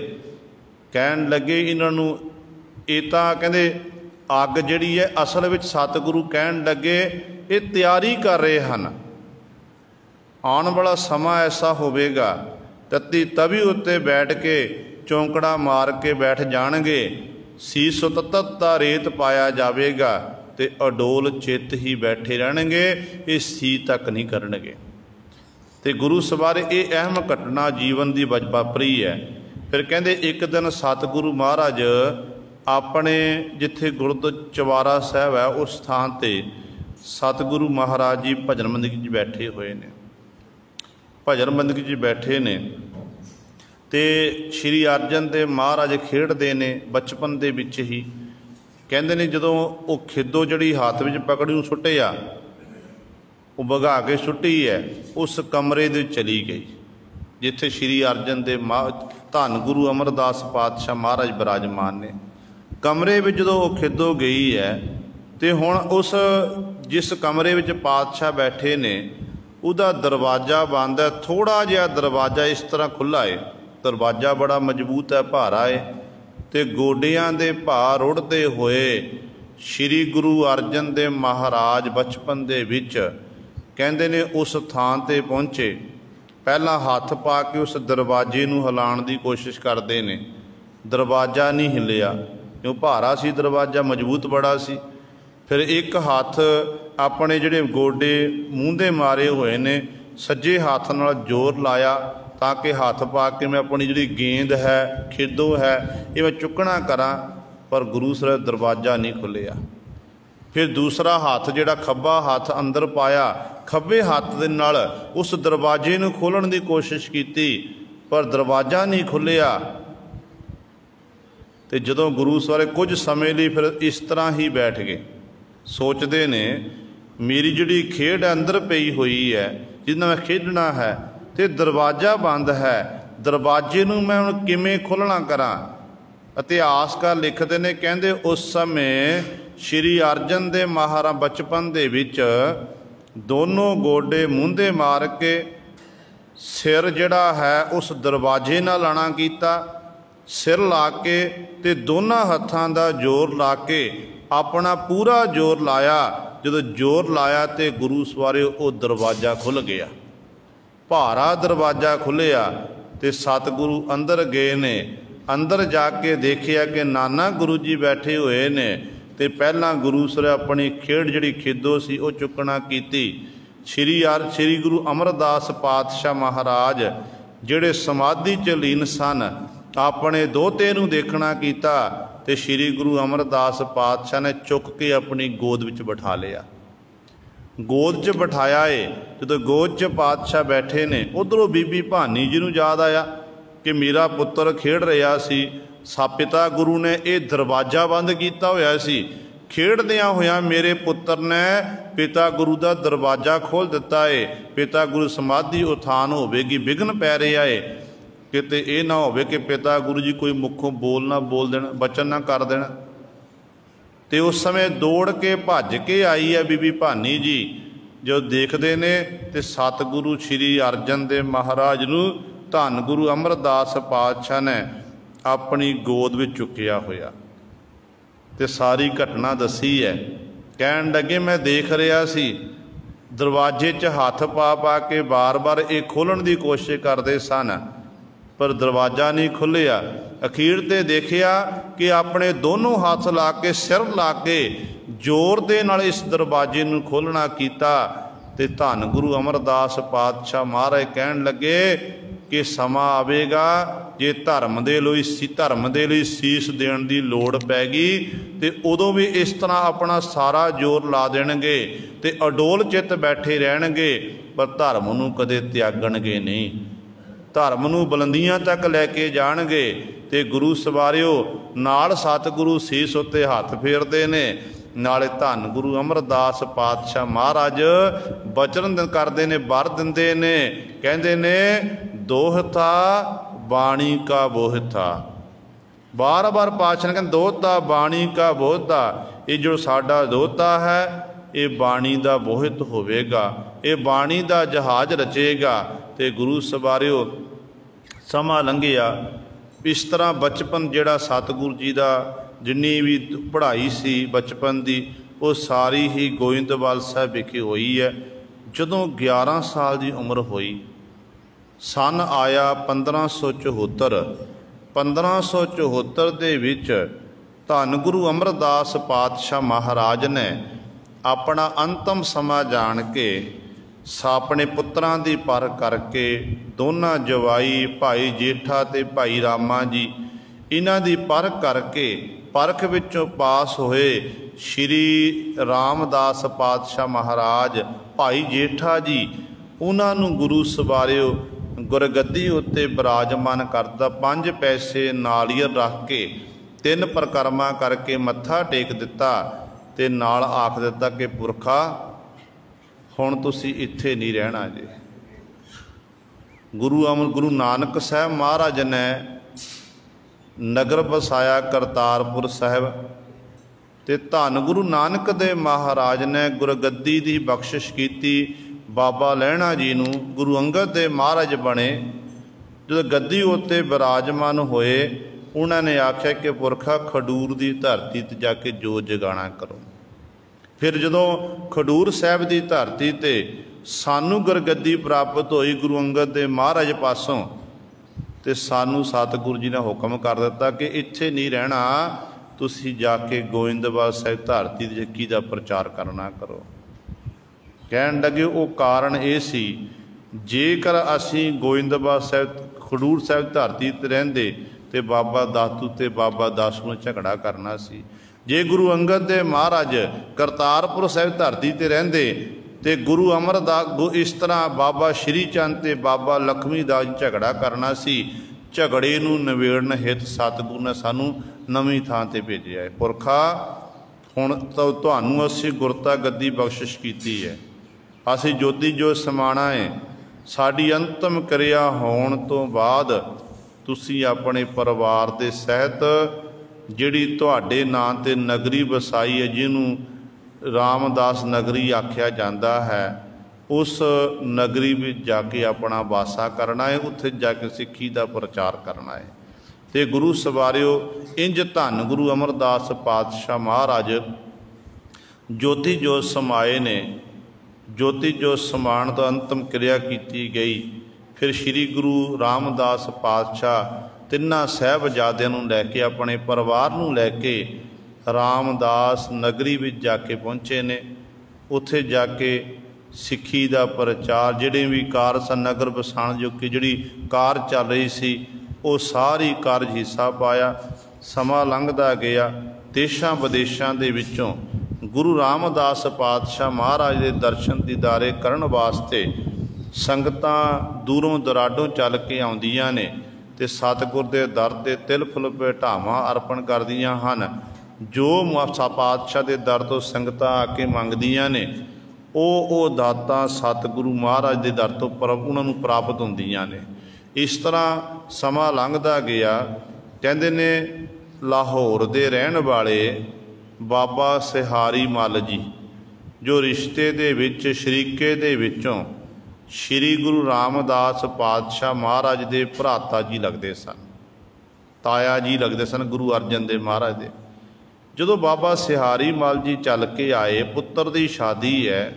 कहन लगे इन्हों ये तां कहंदे अग जिहड़ी है असल विच सतगुरु कहन लगे ये तैयारी कर रहे हैं, आने वाला समा ऐसा होवेगा तत्ती तवी उत्ते बैठ के चौंकड़ा मार के बैठ जाणगे, सीस तत्ता रेत पाया जावेगा ते अडोल चित ही बैठे रहणगे, ये सी तक नहीं करनगे। ते गुरु सवारे ये अहम घटना जीवन की वापरी है। फिर कहते एक दिन सतगुरु महाराज अपने जिथे गुरुद्वारा साहब है उस स्थान पर सतगुरु महाराज जी भजन बंदगी बैठे हुए ने। भजन बंदगी बैठे ने ते श्री अर्जन देव महाराज खेडते ने बचपन के विच ही। कहते ने जदों वो खिद्दो जिहड़ी हाथ में पकड़ी सुटिया, वो भगा के सुटी है, उस कमरे दे चली गई जिथे श्री अर्जन देव धन गुरु अमरदास पातशाह महाराज विराजमान ने। कमरे में जो खिद्दो गई है तो हुण उस जिस कमरे में पातशाह बैठे ने उदा दरवाज़ा बंद है, थोड़ा जिहा दरवाज़ा इस तरह खुला है, दरवाज़ा बड़ा मजबूत है, भारा है, तो गोडियां दे भार उड़ते हुए श्री गुरु अर्जन देव महाराज बचपन दे विच कहंदे ने उस थान ते पहुँचे। पहला हाथ पा के उस दरवाजे नूं हिलाउण दी कोशिश करते ने, दरवाज़ा नहीं हिलिया क्यों भारा सी, दरवाज़ा मजबूत बड़ा सी। फिर एक हाथ अपने जिहड़े गोडे मूँह दे मारे हुए ने सज्जे हाथ नाल जोर लाया ताकि हाथ पा के मैं अपनी जिहड़ी गेंद है खिद्दो है ये मैं चुकना करा, पर गुरु सर दरवाज़ा नहीं खुलिया। फिर दूसरा हाथ जिहड़ा खब्बा हाथ अंदर पाया, खब्बे हाथ दे नाल उस दरवाजे नूं खोलण दी कोशिश की, पर दरवाज़ा नहीं खुलिया। तो जदों गुरु सवारे कुछ समय लिए फिर इस तरह ही बैठ गए, सोचते ने मेरी जिहड़ी खेड अंदर पई हुई है जिन्ना मैं खेडना है तो दरवाज़ा बंद है, दरवाजे नूं मैं हुण किवें खोलना करा। इतिहासकार लिखते ने कहंदे उस समय श्री अर्जन देव महाराज बचपन दे विच दोनों गोडे मूंदे मार के सिर जिहड़ा है उस दरवाजे नाल लाणा कीता, सिर ला के ते दोनों हत्थां दा जोर ला के अपना पूरा जोर लाया। जदों जोर लाया तो गुरु सवारे वो दरवाज़ा खुल गया, भारा दरवाज़ा खुलिया तो सतगुरु अंदर गए ने। अंदर जाके देखिया कि नाना गुरु जी बैठे हुए ने, तो पहला गुरु सर अपनी खेड जिहड़ी खिद्दो सी वो चुकना की। श्री गुरु अमरदास पातशाह महाराज जिहड़े समाधि च लीन सन अपने दोते नूं देखना कीता, तो श्री गुरु अमरदास पातशाह ने चुक के अपनी गोद विच बिठा लिया। गोद च बिठाया है, जो गोद च पातशाह बैठे ने, उधरों बीबी भानी जी नूं याद आया कि मेरा पुत्र खेड रहा सी, पिता गुरु ने यह दरवाजा बंद किया होया सी, खेडदियां होया मेरे पुत्र ने पिता गुरु का दरवाजा खोल दिता है, पिता गुरु समाधि उत्थान होवेगी, विघन पै रहा है, किते ये ना होवे कि पिता गुरु जी कोई मुखों ना बोल देना, बचन ना कर देना। तो उस समय दौड़ के भज के आई है बीबी भानी जी, जो देखते ने तो सतगुरु श्री अर्जन देव महाराज नूं धन गुरु अमरदास पातशाह ने अपनी गोद में चुकिया होया ते सारी घटना दसी है। कहन लगे मैं देख रहा सी, दरवाजे च हथ पा पा के बार बार ये खोलण की कोशिश करते सन, पर दरवाजा नहीं खुलिया। अखीर ते देखिया कि अपने दोनों हाथ ला के सिर ला के जोर दे नाल इस दरवाजे नूं खोलना कीता। ते धन गुरु अमरदास पातशाह महाराज कहन लगे कि समा आवेगा जे धर्म दे लई सीस देण दी लोड़ पैगी ते उदों भी इस तरह अपना सारा जोर ला देणगे ते अडोल चित बैठे रहणगे, पर धर्म नूं कदे त्यागणगे नहीं, धर्म नूं बुलंदियां तक लैके जाणगे। ते गुरु सवारियो नाल सतगुरु सीस उत्ते हथ फेरदे ने, नाले धन गुरु अमरदास पातशाह महाराज बचन करते ने, वर दिंदे ने, कहंदे ने दोहता बाणी का बोहता। बार बार पातशाह ने कहते दोहता बाणी का बोहता, ये जो साडा दोहता है ये बाणी का बोहित होवेगा, ये बाणी का जहाज रचेगा। तो गुरु सवारियो समा लंघिया, इस तरह बचपन जिहड़ा सतगुरु जी का जिन्नी भी पढ़ाई सी बचपन की वो सारी ही गोइंदवाल साहब विखे हुई है। जदों 11 साल की उम्र हुई, सन आया 1574, 1574 दे विच धन गुरु अमरदास पातशाह महाराज ने अपना अंतम समा जान के अपने पुत्रां दी पर करके दोनों जवाई भाई जेठा ते भाई रामा जी इन्हां दी पर करके परख विचों पास होए श्री रामदास पातशाह महाराज भाई जेठा जी, उन्होंने गुरु सवारियो गुरगद्दी उत्ते विराजमान करता 5 पैसे नालियर रख के 3 परिक्रमा करके मत्था टेक दिता ते नाल आख दिता कि पुरखा हुण तुसीं इत्थे नहीं रहना जे। गुरु नानक साहब महाराज ने नगर बसाया करतारपुर साहब, ते धन गुरु नानक देव महाराज ने गुरगद्दी की बख्शिश की बाबा लहणा जी नूं। गुरु अंगद देव महाराज बने, जो गद्दी उत्ते विराजमान होए, उन्होंने आख्या कि पुरखा खडूर की धरती ते जाके जो जगाना करो। फिर जदों खडूर साहब की धरती ते सानू गुरगद्दी प्राप्त हुई गुरु अंगद देव महाराज पासों, तो सानू सतगुरु जी ने हुक्म कर दिता कि इत्थे नहीं रहना, तुसी जाके गोइंदवाल साहिब धरती की जक्की का प्रचार करना करो। कहन लगे वो कारण ये सी, जेकर असी गोइंदवाल साहिब खडूर साहिब धरती ते रहिंदे ते बाबा दातू ते बाबा दासू ने झगड़ा करना सी। जे गुरु अंगद देव महाराज करतारपुर साहिब धरती ते रहिंदे ते गुरु अमरदास इस तरह बाबा श्री चंद ते बाबा लक्ष्मी दास झगड़ा करना सी। झगड़े नूं निवेड़न हित सतगुरु ने सानू नवीं थां ते भेजिया है। पुरखा हुण तो तुहानू असीं गुरता गद्दी बख्शिश कीती है, असीं जोती जो समाणा है। साडी अंतिम क्रिया होण तो बाद तुसीं अपने परिवार दे सहित जिहड़ी तुहाडे नां ते नगरी वसाई है, जिन्हों रामदास नगरी आख्या जाता है, उस नगरी में जाके अपना वासा करना है, उत्थे जाके सिक्खी का प्रचार करना है। तो गुरु सवारियो इंज धन गुरु अमरदास पातशाह महाराज ज्योति जोत समाए ने। ज्योति जोत समान तो अंतिम क्रिया की गई। फिर श्री गुरु रामदास पातशाह तिन्ना साहबजादियां नूं लैके अपने परिवार नूं लैके रामदास नगरी में जाके पहुँचे ने। उत्थे जाके सिक्खी का प्रचार, जिहड़े भी कार सन नगर बसाण जो कि जिहड़ी कार चल रही सी, वो सारी कारज हिस्सा पाया। ਸਮਾਂ ਲੰਘਦਾ ਗਿਆ। ਦੇਸ਼ਾਂ ਵਿਦੇਸ਼ਾਂ ਦੇ ਵਿੱਚੋਂ ਗੁਰੂ ਰਾਮਦਾਸ ਪਾਤਸ਼ਾਹ ਮਹਾਰਾਜ ਦੇ ਦਰਸ਼ਨ ਦੀਦਾਰੇ ਕਰਨ ਵਾਸਤੇ ਸੰਗਤਾਂ ਦੂਰੋਂ ਦੁਰਾਡੋਂ ਚੱਲ ਕੇ ਆਉਂਦੀਆਂ ਨੇ ਅਤੇ ਸਤਿਗੁਰ ਦੇ ਦਰ 'ਤੇ ਤਿਲ ਫੁੱਲ ਭੇਟਾਵਾਂ ਅਰਪਣ ਕਰਦੀਆਂ ਹਨ। ਜੋ ਪਾਤਸ਼ਾਹ ਦੇ ਦਰ ਤੋਂ ਸੰਗਤਾਂ ਆ ਕੇ ਮੰਗਦੀਆਂ ਨੇ ਉਹ ਦਾਤਾਂ ਸਤਿਗੁਰੂ ਮਹਾਰਾਜ ਦੇ ਦਰ ਤੋਂ ਉਹਨਾਂ ਨੂੰ ਪ੍ਰਾਪਤ ਹੁੰਦੀਆਂ ਨੇ। ਇਸ ਤਰ੍ਹਾਂ ਸਮਾਂ ਲੰਘਦਾ ਗਿਆ। ਕਹਿੰਦੇ ਨੇ ਲਾਹੌਰ ਦੇ ਰਹਿਣ ਵਾਲੇ ਬਾਬਾ ਸਿਹਾਰੀ ਮੱਲ ਜੀ, ਜੋ ਰਿਸ਼ਤੇ ਦੇ ਵਿੱਚ ਸ਼ਰੀਕੇ ਦੇ ਵਿੱਚੋਂ ਸ਼੍ਰੀ ਗੁਰੂ ਰਾਮਦਾਸ ਪਾਤਸ਼ਾਹ ਮਹਾਰਾਜ ਦੇ ਭਰਾਤਾ ਜੀ ਲੱਗਦੇ ਸਨ, ਤਾਇਆ ਜੀ ਲੱਗਦੇ ਸਨ ਗੁਰੂ ਅਰਜਨ ਦੇਵ ਮਹਾਰਾਜ ਦੇ। ਜਦੋਂ ਬਾਬਾ ਸਿਹਾਰੀ ਮੱਲ ਜੀ ਚੱਲ ਕੇ ਆਏ, ਪੁੱਤਰ ਦੀ ਸ਼ਾਦੀ ਹੈ,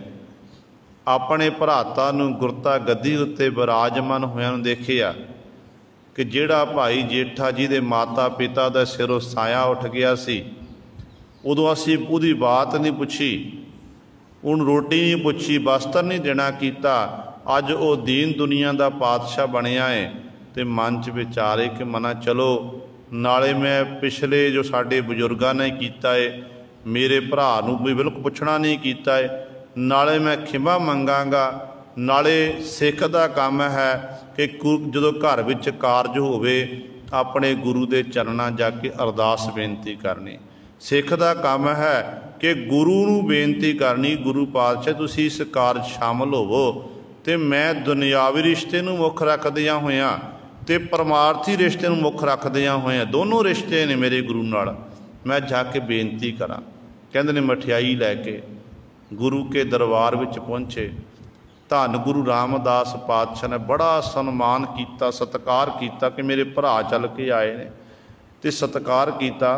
ਆਪਣੇ ਭਰਾਤਾ ਨੂੰ ਗੁਰਤਾ ਗੱਦੀ ਉੱਤੇ ਵਿਰਾਜਮਾਨ ਹੋਇਆਂ ਨੂੰ ਦੇਖਿਆ ਕਿ ਜਿਹੜਾ ਭਾਈ ਜੇਠਾ ਜੀ ਦੇ ਮਾਤਾ ਪਿਤਾ ਦਾ ਸਿਰੋਂ ਸਾਇਆ ਉੱਠ ਗਿਆ ਸੀ, ਉਦੋਂ ਅਸੀਂ ਉਹਦੀ ਬਾਤ ਨਹੀਂ ਪੁੱਛੀ, ਉਹਨੂੰ ਰੋਟੀ ਨਹੀਂ ਪੁੱਛੀ, ਬਸਤਰ ਨਹੀਂ ਦੇਣਾ ਕੀਤਾ। ਅੱਜ ਉਹ ਦੀਨ ਦੁਨੀਆ ਦਾ ਪਾਤਸ਼ਾਹ ਬਣਿਆ ਹੈ ਅਤੇ ਮਨ 'ਚ ਵਿਚਾਰੇ ਕਿ ਮਨਾ ਚਲੋ, ਨਾਲੇ ਮੈਂ ਪਿਛਲੇ ਜੋ ਸਾਡੇ ਬਜ਼ੁਰਗਾਂ ਨੇ ਕੀਤਾ ਹੈ, ਮੇਰੇ ਭਰਾ ਨੂੰ ਵੀ ਬਿਲਕੁਲ ਪੁੱਛਣਾ ਨਹੀਂ ਕੀਤਾ ਹੈ, ਨਾਲੇ ਮੈਂ ਖਿਮਾ ਮੰਗਾਂਗਾ। ਨਾਲੇ ਸਿੱਖ ਦਾ ਕੰਮ ਹੈ ਕਿ ਜਦੋਂ ਘਰ ਵਿੱਚ ਕਾਰਜ ਹੋਵੇ ਆਪਣੇ ਗੁਰੂ ਦੇ ਚਰਨਾਂ ਜਾ ਕੇ ਅਰਦਾਸ ਬੇਨਤੀ ਕਰਨੀ। ਸਿੱਖ ਦਾ ਕੰਮ ਹੈ ਕਿ ਗੁਰੂ ਨੂੰ ਬੇਨਤੀ ਕਰਨੀ, ਗੁਰੂ ਪਾਤਸ਼ਾਹ ਤੁਸੀਂ ਇਸ ਕਾਰਜ ਸ਼ਾਮਲ ਹੋਵੋ। ਅਤੇ ਮੈਂ ਦੁਨਿਆਵੀ ਰਿਸ਼ਤੇ ਨੂੰ ਮੁੱਖ ਰੱਖਦਿਆਂ ਹੋਇਆਂ ਅਤੇ ਪਰਮਾਰਥੀ ਰਿਸ਼ਤੇ ਨੂੰ ਮੁੱਖ ਰੱਖਦਿਆਂ ਹੋਇਆਂ, ਦੋਨੋਂ ਰਿਸ਼ਤੇ ਨੇ ਮੇਰੇ ਗੁਰੂ ਨਾਲ, ਮੈਂ ਜਾ ਕੇ ਬੇਨਤੀ ਕਰਾਂ। ਕਹਿੰਦੇ ਨੇ ਮਠਿਆਈ ਲੈ ਕੇ ਗੁਰੂ ਕੇ ਦਰਬਾਰ ਵਿੱਚ ਪਹੁੰਚੇ। ਧੰਨ ਗੁਰੂ ਰਾਮਦਾਸ ਪਾਤਸ਼ਾਹ ਨੇ ਬੜਾ ਸਨਮਾਨ ਕੀਤਾ, ਸਤਿਕਾਰ ਕੀਤਾ ਕਿ ਮੇਰੇ ਭਰਾ ਚੱਲ ਕੇ ਆਏ ਨੇ, ਅਤੇ ਸਤਿਕਾਰ ਕੀਤਾ।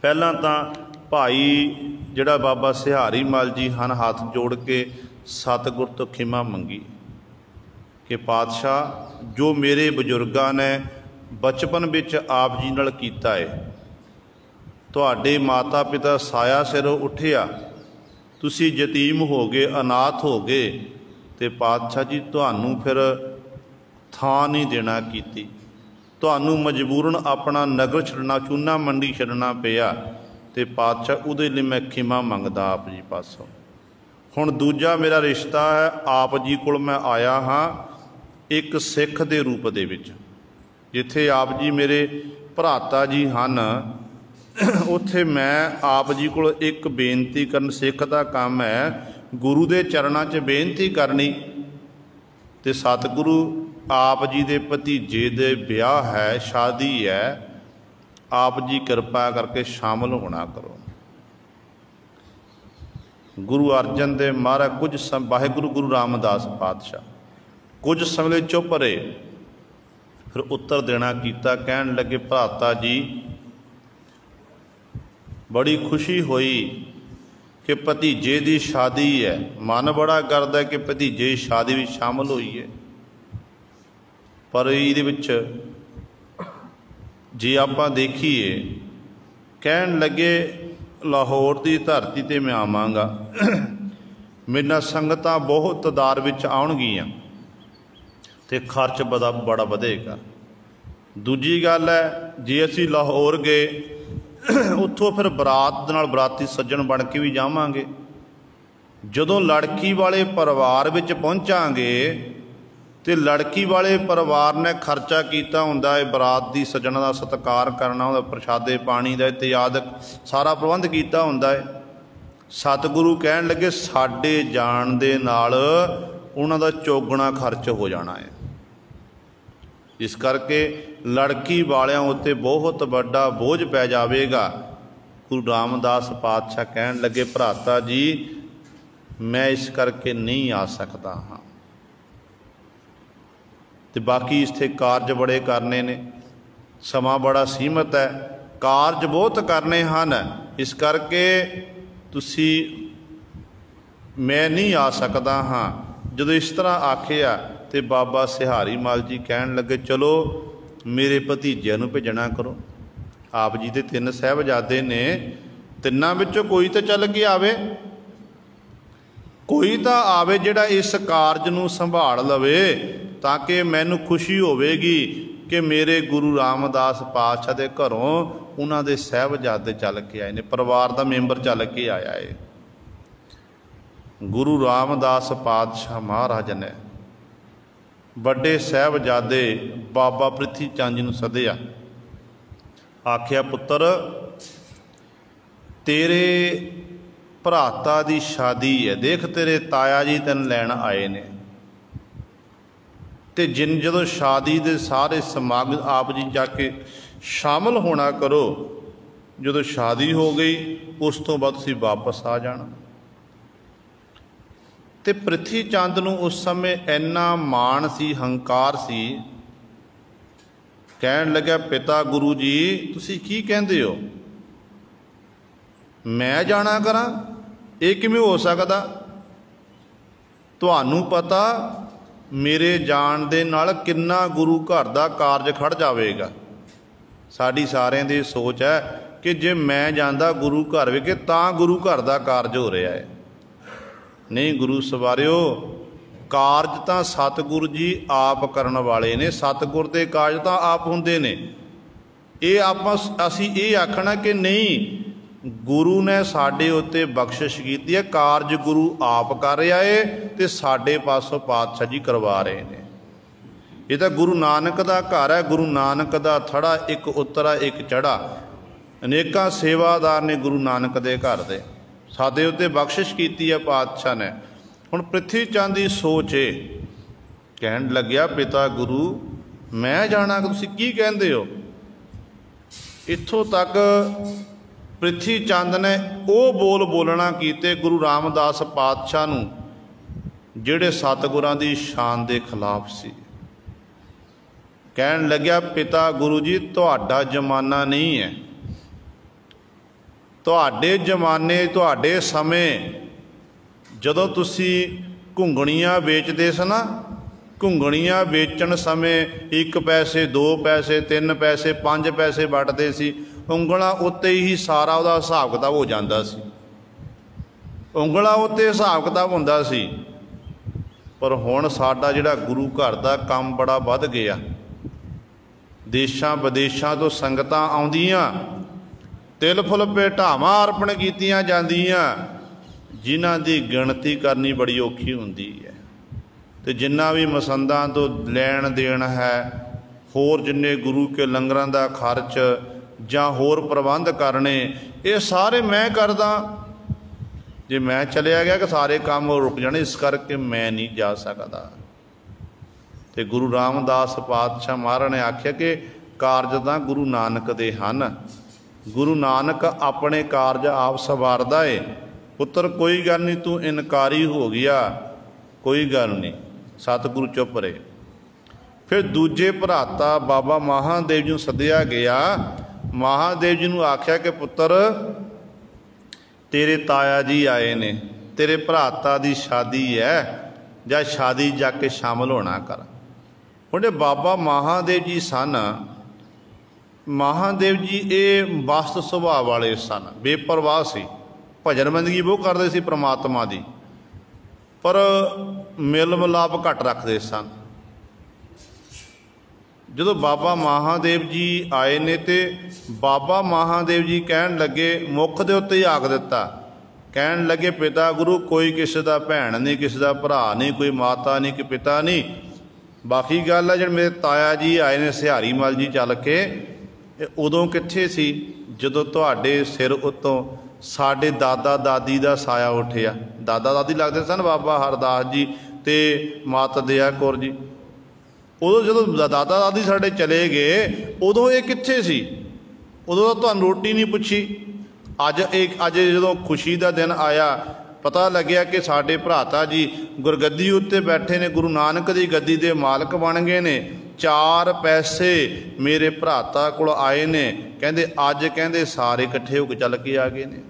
ਪਹਿਲਾਂ ਤਾਂ ਭਾਈ ਜਿਹੜਾ ਬਾਬਾ ਸਿਹਾਰੀ ਮੱਲ ਜੀ ਹਨ, ਹੱਥ ਜੋੜ ਕੇ ਸਤਿਗੁਰ ਤੋਂ ਖਿਮਾ ਮੰਗੀ ਕਿ ਪਾਤਸ਼ਾਹ ਜੋ ਮੇਰੇ ਬਜ਼ੁਰਗਾਂ ਨੇ ਬਚਪਨ ਵਿੱਚ ਆਪ ਜੀ ਨਾਲ ਕੀਤਾ ਹੈ, ਤੁਹਾਡੇ ਮਾਤਾ ਪਿਤਾ ਸਾਇਆ ਸਿਰੋਂ ਉੱਠਿਆ, ਤੁਸੀਂ ਯਤੀਮ ਹੋ ਗਏ, ਅਨਾਥ ਹੋ ਗਏ, ਅਤੇ ਪਾਤਸ਼ਾਹ ਜੀ ਤੁਹਾਨੂੰ ਫਿਰ ਥਾਂ ਨਹੀਂ ਦੇਣਾ ਕੀਤੀ, ਤੁਹਾਨੂੰ ਮਜਬੂਰਨ ਆਪਣਾ ਨਗਰ ਛੱਡਣਾ, ਚੂਨਾ ਮੰਡੀ ਛੱਡਣਾ ਪਿਆ, ਅਤੇ ਪਾਤਸ਼ਾਹ ਉਹਦੇ ਲਈ ਮੈਂ ਖਿਮਾ ਮੰਗਦਾ ਆਪ ਜੀ ਪਾਸੋਂ। ਹੁਣ ਦੂਜਾ ਮੇਰਾ ਰਿਸ਼ਤਾ ਹੈ, ਆਪ ਜੀ ਕੋਲ ਮੈਂ ਆਇਆ ਹਾਂ ਇੱਕ ਸਿੱਖ ਦੇ ਰੂਪ ਦੇ ਵਿੱਚ। ਜਿੱਥੇ ਆਪ ਜੀ ਮੇਰੇ ਭਰਾਤਾ ਜੀ ਹਨ, ਉੱਥੇ ਮੈਂ ਆਪ ਜੀ ਕੋਲ ਇੱਕ ਬੇਨਤੀ ਕਰਨ, ਸਿੱਖ ਦਾ ਕੰਮ ਹੈ ਗੁਰੂ ਦੇ ਚਰਨਾਂ 'ਚ ਬੇਨਤੀ ਕਰਨੀ। ਅਤੇ ਸਤਿਗੁਰੂ ਆਪ ਜੀ ਦੇ ਭਤੀਜੇ ਦੇ ਵਿਆਹ ਹੈ, ਸ਼ਾਦੀ ਹੈ, ਆਪ ਜੀ ਕਿਰਪਾ ਕਰਕੇ ਸ਼ਾਮਲ ਹੋਣਾ ਕਰੋ। ਗੁਰੂ ਅਰਜਨ ਦੇਵ ਮਹਾਰਾਜ ਕੁਝ ਵਾਹਿਗੁਰੂ ਗੁਰੂ ਰਾਮਦਾਸ ਪਾਤਸ਼ਾਹ ਕੁਝ ਸਮੇਂ ਲਈ ਚੁੱਪ ਰਹੇ, ਫਿਰ ਉੱਤਰ ਦੇਣਾ ਕੀਤਾ। ਕਹਿਣ ਲੱਗੇ, ਭਰਾਤਾ ਜੀ ਬੜੀ ਖੁਸ਼ੀ ਹੋਈ ਕਿ ਭਤੀਜੇ ਦੀ ਸ਼ਾਦੀ ਹੈ, ਮਨ ਬੜਾ ਕਰਦਾ ਕਿ ਭਤੀਜੇ ਦੀ ਸ਼ਾਦੀ ਵਿੱਚ ਸ਼ਾਮਲ ਹੋਈਏ, ਪਰ ਇਹਦੇ ਵਿੱਚ ਜੇ ਆਪਾਂ ਦੇਖੀਏ, ਕਹਿਣ ਲੱਗੇ ਲਾਹੌਰ ਦੀ ਧਰਤੀ 'ਤੇ ਮੈਂ ਆਵਾਂਗਾ, ਮੇਰੇ ਨਾਲ ਸੰਗਤਾਂ ਬਹੁਤ ਤਾਦਾਦ ਵਿੱਚ ਆਉਣਗੀਆਂ ਅਤੇ ਖਰਚ ਬੜਾ ਵਧੇਗਾ। ਦੂਜੀ ਗੱਲ ਹੈ, ਜੇ ਅਸੀਂ ਲਾਹੌਰ ਗਏ, ਉੱਥੋਂ ਫਿਰ ਬਰਾਤ ਦੇ ਨਾਲ ਬਰਾਤੀ ਸੱਜਣ ਬਣ ਕੇ ਵੀ ਜਾਵਾਂਗੇ। ਜਦੋਂ ਲੜਕੀ ਵਾਲੇ ਪਰਿਵਾਰ ਵਿੱਚ ਪਹੁੰਚਾਂਗੇ ਅਤੇ ਲੜਕੀ ਵਾਲੇ ਪਰਿਵਾਰ ਨੇ ਖਰਚਾ ਕੀਤਾ ਹੁੰਦਾ ਹੈ, ਬਰਾਤ ਦੀ ਸੱਜਣਾ ਦਾ ਸਤਿਕਾਰ ਕਰਨਾ, ਉਹਦਾ ਪ੍ਰਸ਼ਾਦੇ ਪਾਣੀ ਦਾ ਇਤਿਆਦਿ ਸਾਰਾ ਪ੍ਰਬੰਧ ਕੀਤਾ ਹੁੰਦਾ ਹੈ। ਸਤਿਗੁਰੂ ਕਹਿਣ ਲੱਗੇ, ਸਾਡੇ ਜਾਣ ਦੇ ਨਾਲ ਉਹਨਾਂ ਦਾ ਚੌਗੁਣਾ ਖਰਚ ਹੋ ਜਾਣਾ ਹੈ। ਇਸ ਕਰਕੇ ਲੜਕੀ ਵਾਲਿਆਂ ਉੱਤੇ ਬਹੁਤ ਵੱਡਾ ਬੋਝ ਪੈ ਜਾਵੇਗਾ। ਗੁਰੂ ਰਾਮਦਾਸ ਪਾਤਸ਼ਾਹ ਕਹਿਣ ਲੱਗੇ, ਭਰਾਤਾ ਜੀ ਮੈਂ ਇਸ ਕਰਕੇ ਨਹੀਂ ਆ ਸਕਦਾ ਹਾਂ, ਅਤੇ ਬਾਕੀ ਇੱਥੇ ਕਾਰਜ ਬੜੇ ਕਰਨੇ ਨੇ, ਸਮਾਂ ਬੜਾ ਸੀਮਤ ਹੈ, ਕਾਰਜ ਬਹੁਤ ਕਰਨੇ ਹਨ, ਇਸ ਕਰਕੇ ਮੈਂ ਨਹੀਂ ਆ ਸਕਦਾ ਹਾਂ। ਜਦੋਂ ਇਸ ਤਰ੍ਹਾਂ ਆਖਿਆ ਅਤੇ ਬਾਬਾ ਸਿਹਾਰੀ ਮੱਲ ਜੀ ਕਹਿਣ ਲੱਗੇ, ਚਲੋ ਮੇਰੇ ਭਤੀਜਿਆਂ ਨੂੰ ਭੇਜਣਾ ਕਰੋ। ਆਪ ਜੀ ਦੇ 3 ਸਾਹਿਬਜ਼ਾਦੇ ਨੇ, ਤਿੰਨਾਂ ਵਿੱਚੋਂ ਕੋਈ ਤਾਂ ਚੱਲ ਕੇ ਆਵੇ, ਕੋਈ ਤਾਂ ਆਵੇ ਜਿਹੜਾ ਇਸ ਕਾਰਜ ਨੂੰ ਸੰਭਾਲ ਲਵੇ, ਤਾਂ ਕਿ ਮੈਨੂੰ ਖੁਸ਼ੀ ਹੋਵੇਗੀ कि मेरे गुरु रामदास पातशाह के घरों उन्होंने साहबजादे चल के आए ने, परिवार का मैंबर चल के आया है। गुरु रामदास पातशाह महाराज ने बड़े साहबजादे बाबा प्रिथी चंद जी नूं सदिया, आख्या पुत्र तेरे भराता दी शादी है, देख तेरे ताया जी तैन लैन आए ने, ते जदों शादी दे सारे समागम आप जी जाके शामिल होना करो, जदों शादी हो गई उस तो बाद तुसीं वापस आ जाना। ते प्रिथी चंद नूं उस समय इन्ना माण सी, हंकार सी, कहन लग्या पिता गुरु जी तुसीं की कहंदे हो, मैं जाना करा, ये किवें हो सकदा? तुहानूं पता मेरे जाण दे नाल किन्ना गुरु घर दा कारज खड़ जावेगा। साडी सारिਆਂ ਦੀ सोच है कि जे मैं जांदा गुरु घर विच तां गुरु घर दा कारज हो रहा है। नहीं गुरु सवारिओ, कारज तां सतगुरु जी आप करन वाले ने, सतगुर दे कारज तां आप हुंदे ने। ये असीं ये आखना कि नहीं, गुरु ने साडे उत्ते बख्शिश कीती है, कारज गुरु आप कर रहा है ते साडे पासों पातशाह जी करवा रहे हैं। ये तो गुरु नानक दा घर है, गुरु नानक दा थड़ा, एक उतरा एक चढ़ा, अनेकां सेवादार ने गुरु नानक दे घर दे, साडे उत्ते बख्शिश कीती है पातशाह ने। हुण प्रिथी चंद दी सोच है, कहन लग्या पिता गुरु मैं जाना, तुसीं की कहंदे हो? इत्थों तक प्रिथी चंद ने वो बोल बोलना कीते गुरु रामदास पातशाह नूं जिहड़े सतगुरां दी शान दे खिलाफ सी। कहन लग्या पिता गुरु जी तुहाडा जमाना नहीं है, तुहाडे जमाने तुहाडे समय जदों तुसीं घुंगणियां बेचदे स ना, घुंगणियां बेचण समय 1 पैसे 2 पैसे 3 पैसे 5 पैसे वटदे सी, उंगलां उत्ते ही सारा उहदा हिसाब किताब हो जांदा सी, उंगलां उत्ते हिसाब किताब हुंदा सी। पर हुण साडा जिहड़ा गुरु घर दा काम बड़ा वध गया, देशां विदेशां तो संगतां आउंदियां, तिल फुल भेटावां अर्पण कीतियां जांदियां, जिन्हां दी गिणती करनी बड़ी औखी हुंदी है। ते जिन्ना भी मसंदां तो लैण देण है, होर जिन्ने गुरु के लंगरां दा खर्च जां होर प्रबंध करने, ये सारे मैं करदा। जे मैं चलिया गया कि सारे काम रुक जाने, इस करके मैं नहीं जा सकदा। ते गुरु रामदास पातशाह महाराज ने आख्या कि कारज तां गुरु नानक दे हन, गुरु नानक अपने कारज आप सवारदा है। पुत्र कोई गल नहीं, तू इनकारी हो गया, कोई गल नहीं, सतगुरु चुप रहे। फिर दूजे भराता बाबा महादेव जी नूं सद्दिया गया, महादेव जी नूं आख्या कि पुत्र तेरे ताया जी आए ने, तेरे भराता दी शादी है, जा शादी जाके शामिल होना कर। उन्हें बाबा महादेव जी सन, महादेव जी ये बस्त सुभाव वाले सन, बेपरवाह सी, भजन बंदगी वो करते सी परमात्मा दी, पर मिल मिलाप घट रखते सन। जदों बाबा महादेव जी आए ने ते बाबा महादेव जी कहन लगे, मुख दे उत्ते ही आख दिता, कहन लगे पिता गुरु कोई किसी का भैन नहीं, किसी का भरा नहीं, कोई माता नहीं कि पिता नहीं। बाकी गल है जो मेरे ताया जी आए ने सिहारी मल जी चल के, उदों कित्थे सी जदों तुहाडे सिर उत्तों साडे दादा दादी का साया उठिया। दादा दादी लगते सन बाबा हरदास जी ते माता दया कौर जी। उदों जो दादा दादी साडे चले गए, उदों ये कित्थे सी? उदों तो तुहानूं रोटी नहीं पुछी। अज जो खुशी का दिन आया, पता लग्या कि साडे भराता जी गुरगद्दी उत्ते बैठे ने, गुरु नानक की गद्दी के मालक बन गए ने। 4 पैसे मेरे भराता कोल आए ने, कहंदे अज कहंदे सारे इकट्ठे होकर चल के आ गए ने।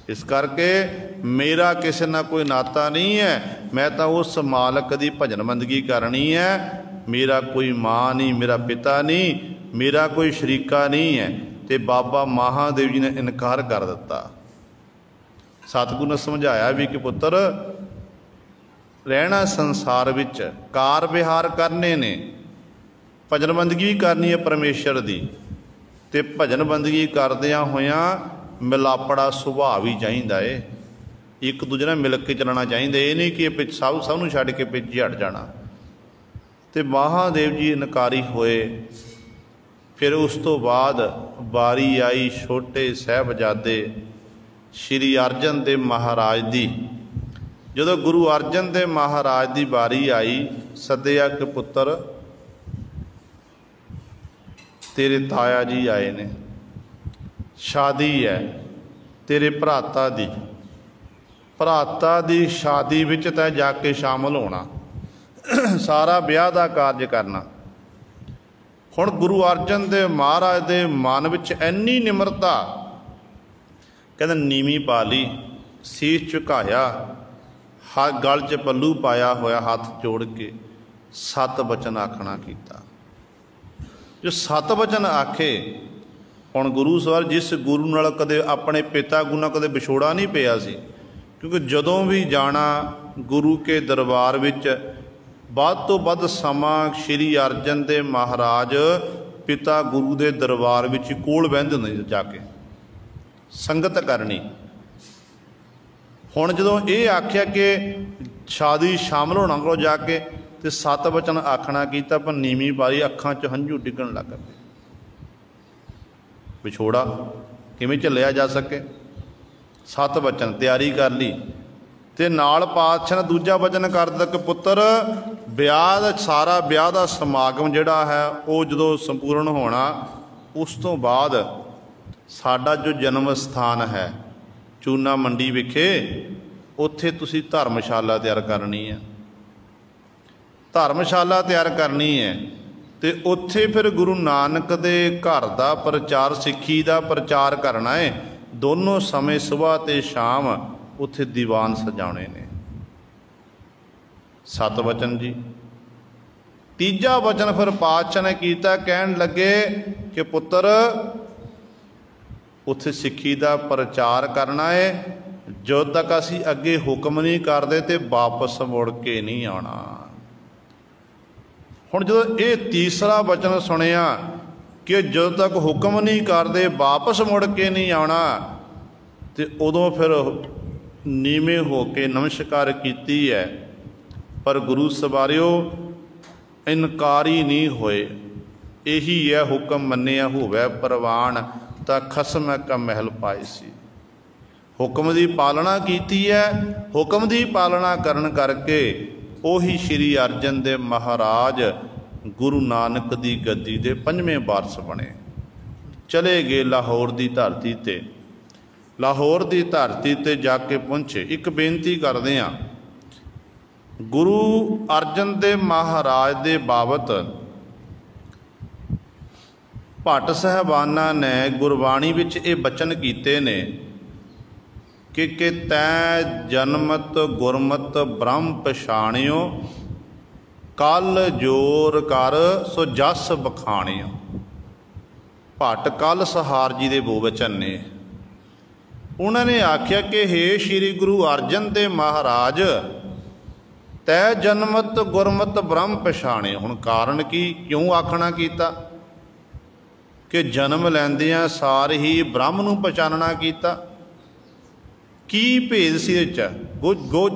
इस करके मेरा किसी ना कोई नाता नहीं है, मैं तो उस मालक की भजन बंदगी करनी है। मेरा कोई माँ नहीं, मेरा पिता नहीं, मेरा कोई शरीका नहीं है। तो बाबा महादेव जी ने इनकार कर दिता। सतगुरु ने समझाया भी कि पुत्र रहना संसार विच कार विहार करने ने, भजन बंदगी भी करनी है परमेश्वर दी, ते भजन बंदगी करदियां होयां मिलापड़ा सुभाव भी चाहिदा है, एक दूजे नाल मिल के चलना चाहिए। ये नहीं कि सब नूं छड्ड के पिछे हट जाना। तो महादेव जी इनकारी होए। फिर उस तो बाद बारी आई छोटे साहबजादे श्री अर्जन देव महाराज दी। जदों गुरु अर्जन देव महाराज की बारी आई, सद्या कि पुत्र तेरे ताया जी आए ने, शादी है तेरे भराता दी, भराता दी शादी विच तैं जाके शामिल होना, सारा ब्याह का कारज करना। हुण गुरु अर्जन देव महाराज के मन विच इन्नी निमरता, कहते नीवी पा ली, सीस झुकाया, हाथ गल च पल्लू पाया होया, हाथ जोड़ के सत बचन आखना कीता। जो सत बचन आखे, हुण गुरु सवार जिस गुरु नाल कदे अपने पिता गुरु नाल कदे विछोड़ा नहीं पिया सी, क्योंकि जदों भी जाना गुरु के दरबार विच ਵੱਧ ਤੋਂ ਵੱਧ ਸਮਾਂ श्री अर्जन देव महाराज पिता गुरु के दरबार विच कोल बहिंदे हुंदे जा के संगत करनी। हुण जदों ये आख्या कि शादी शामिल होना करो जाके, तो सत बचन आखना कीता, पर नीवी पाई, अखां च हंझू डिगण लग पे। विछोड़ा किवें झल्लिया जा सके, सत बचन तैयारी कर ली। ते नाल पातशाह ने दूजा वचन कर दिता कि पुत्र ब्याह दा सारा ब्याह का समागम जिहड़ा है वो जदों संपूर्ण होना, उस तो बाद साडा जो जन्म स्थान है चूना मंडी विखे, उत्थे तुसीं धर्मशाला तैयार करनी है, धर्मशाला तैयार करनी है। तो उत्थे फिर गुरु नानक दे घर का प्रचार, सिੱਖੀ का प्रचार करना है। दोनों समय सुबह ते शाम उत्थे दीवान सजाने ने। सत वचन जी। तीजा वचन फिर पातशाह ने कीता, कहन लगे कि पुत्र उत्थे सिੱਖੀ का प्रचार करना है, जो तक असी अगे हुक्म नहीं करते तो वापस मुड़ के नहीं आना। हुण जो ये तीसरा वचन सुनिया कि जो तक हुक्म नहीं करते वापस मुड़ के नहीं आना, तो उदों फिर नीवें होके नमस्कार कीती है। पर गुरु सवारियो इनकारी नहीं होए, यही है हुक्म मन्निया होवे प्रवान, तां खसम का महल पाए सी। हुक्म की पालना कीती है, हुक्म की पालना करन करके उही श्री अर्जन देव महाराज गुरु नानक की गद्दी के 5वें वारस बने। चले गए लाहौर की धरती ते, लाहौर की धरती ते जाके पहुँचे। एक बेनती करते हैं, गुरु अर्जन देव महाराज के बाबत भट्ट साहबाना ने गुरबाणी विच ये बचन कीते ने कि तैं जन्मत गुरमत ब्रह्म पछाणियो, कल जोर कर सो जस बखाणियो। भट्ट कल सहार जी के बहुवचन ने। उन्होंने आख्या कि हे श्री गुरु अर्जन देव महाराज, तै जन्मत गुरमत ब्रह्म पछाणे। हुण कारण की क्यों आखना कीता कि जन्म लैंदियां सार ही ब्रह्म नूं पहचानना कीता। की भेद सी इह च,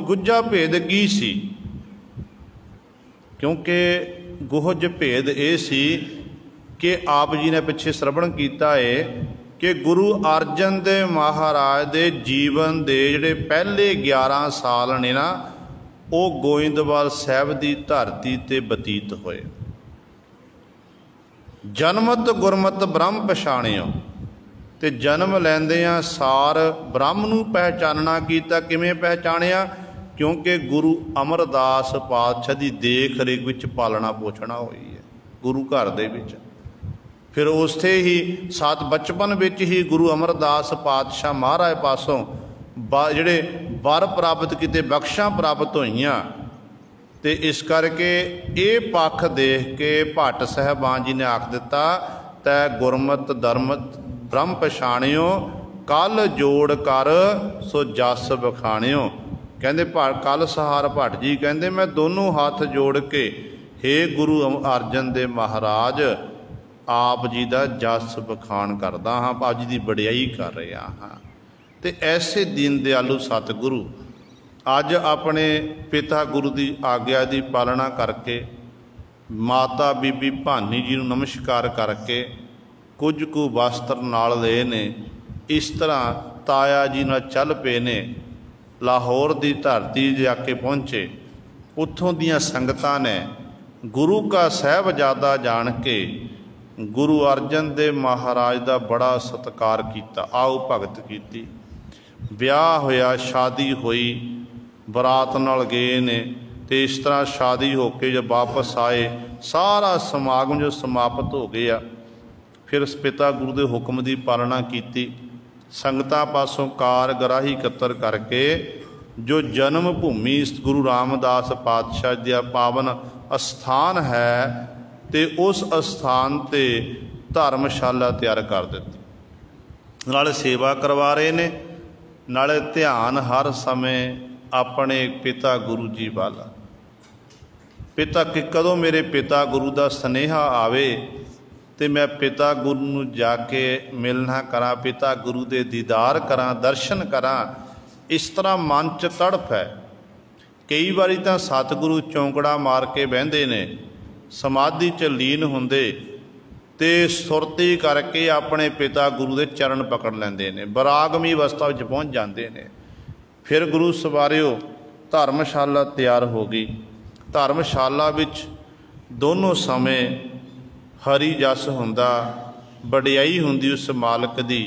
गुज्जा भेद की सी? क्योंकि गुहज भेद ये सी कि आप जी ने पिछे श्रवण किया है कि गुरु अर्जन देव महाराज के जीवन के जिहड़े पहले 11 साल ने ना, वो गोइंदवाल साहब की धरती ते बतीत होए। जन्मत गुरमत ब्रह्म पछाणियो, ते जन्म लैंदियां सार ब्रह्म नूं पहचानना कीता। किवें पहचानिया? क्योंकि गुरु अमरदास पातशाह की देख रेख विच पालना पोषणा हुई है गुरु घर दे विच। फिर उसते ही सात बचपन विच ही गुरु अमरदास पातशाह महाराज पासों जिहड़े वर प्राप्त किते, बख्शां प्राप्त होईयां। ते इस करके ये पक्ष देख के भट्ट साहबान जी ने आख दिता, तै गुरमत धर्मत ब्रह्म पछाणियो, कल जोड़ कर सो जस बखाणियो। कहते कल सहार भट्ट जी कहते मैं दोनों हाथ जोड़ के हे गुरु अर्जन देव महाराज, आप जी का जस बखान करदा हाँ, आप जी की वडियाई कर रहा हाँ। तो ऐसे दीन दयालु सतगुरु अज अपने पिता गुरु की आग्या की पालना करके माता बीबी भानी जी नूं नमस्कार करके कुछ कु वस्त्र नाल लए ने, इस तरह ताया जी नाल चल पे ने। लाहौर की धरती जाके पहुँचे, उत्थों दियां संगतां ने गुरु का साहबजादा जान के गुरु अर्जन देव महाराज का बड़ा सत्कार किया, आओ भगत की। ब्याह होया, शादी हुई, बरात नाल गए ने, तो इस तरह शादी होके जब वापस आए सारा समागम जो समाप्त हो गया। फिर पिता गुरु के हुक्म की पालना की। संगतां पासों कार गराही इकत्र करके जो जन्म भूमि गुरु रामदास पातशाह का पावन अस्थान है, तो उस अस्थान ते धर्मशाला तैयार कर दी। नाले सेवा करवा रहे ने, नाले ध्यान हर समय अपने पिता गुरु जी वाला। पिता कि कदों मेरे पिता गुरु का सुनेहा आवे तो मैं पिता गुरु नूं जाके मिलना करा, पिता गुरु दे दीदार करा, दर्शन करा। इस तरह मन च तड़फ है। कई बारी तो सतगुरु चौंकड़ा मार के बहंदे ने, समाधि च लीन हुंदे ते सुरती करके अपने पिता गुरु के चरण पकड़ लेंदे ने, बरागमी अवस्था विच पहुँच जाते हैं। फिर गुरु सवारियो धर्मशाला तैयार हो गई। धर्मशाला विच दोनों समय हरी जस हुंदा, वडियाई हुंदी उस मालक दी।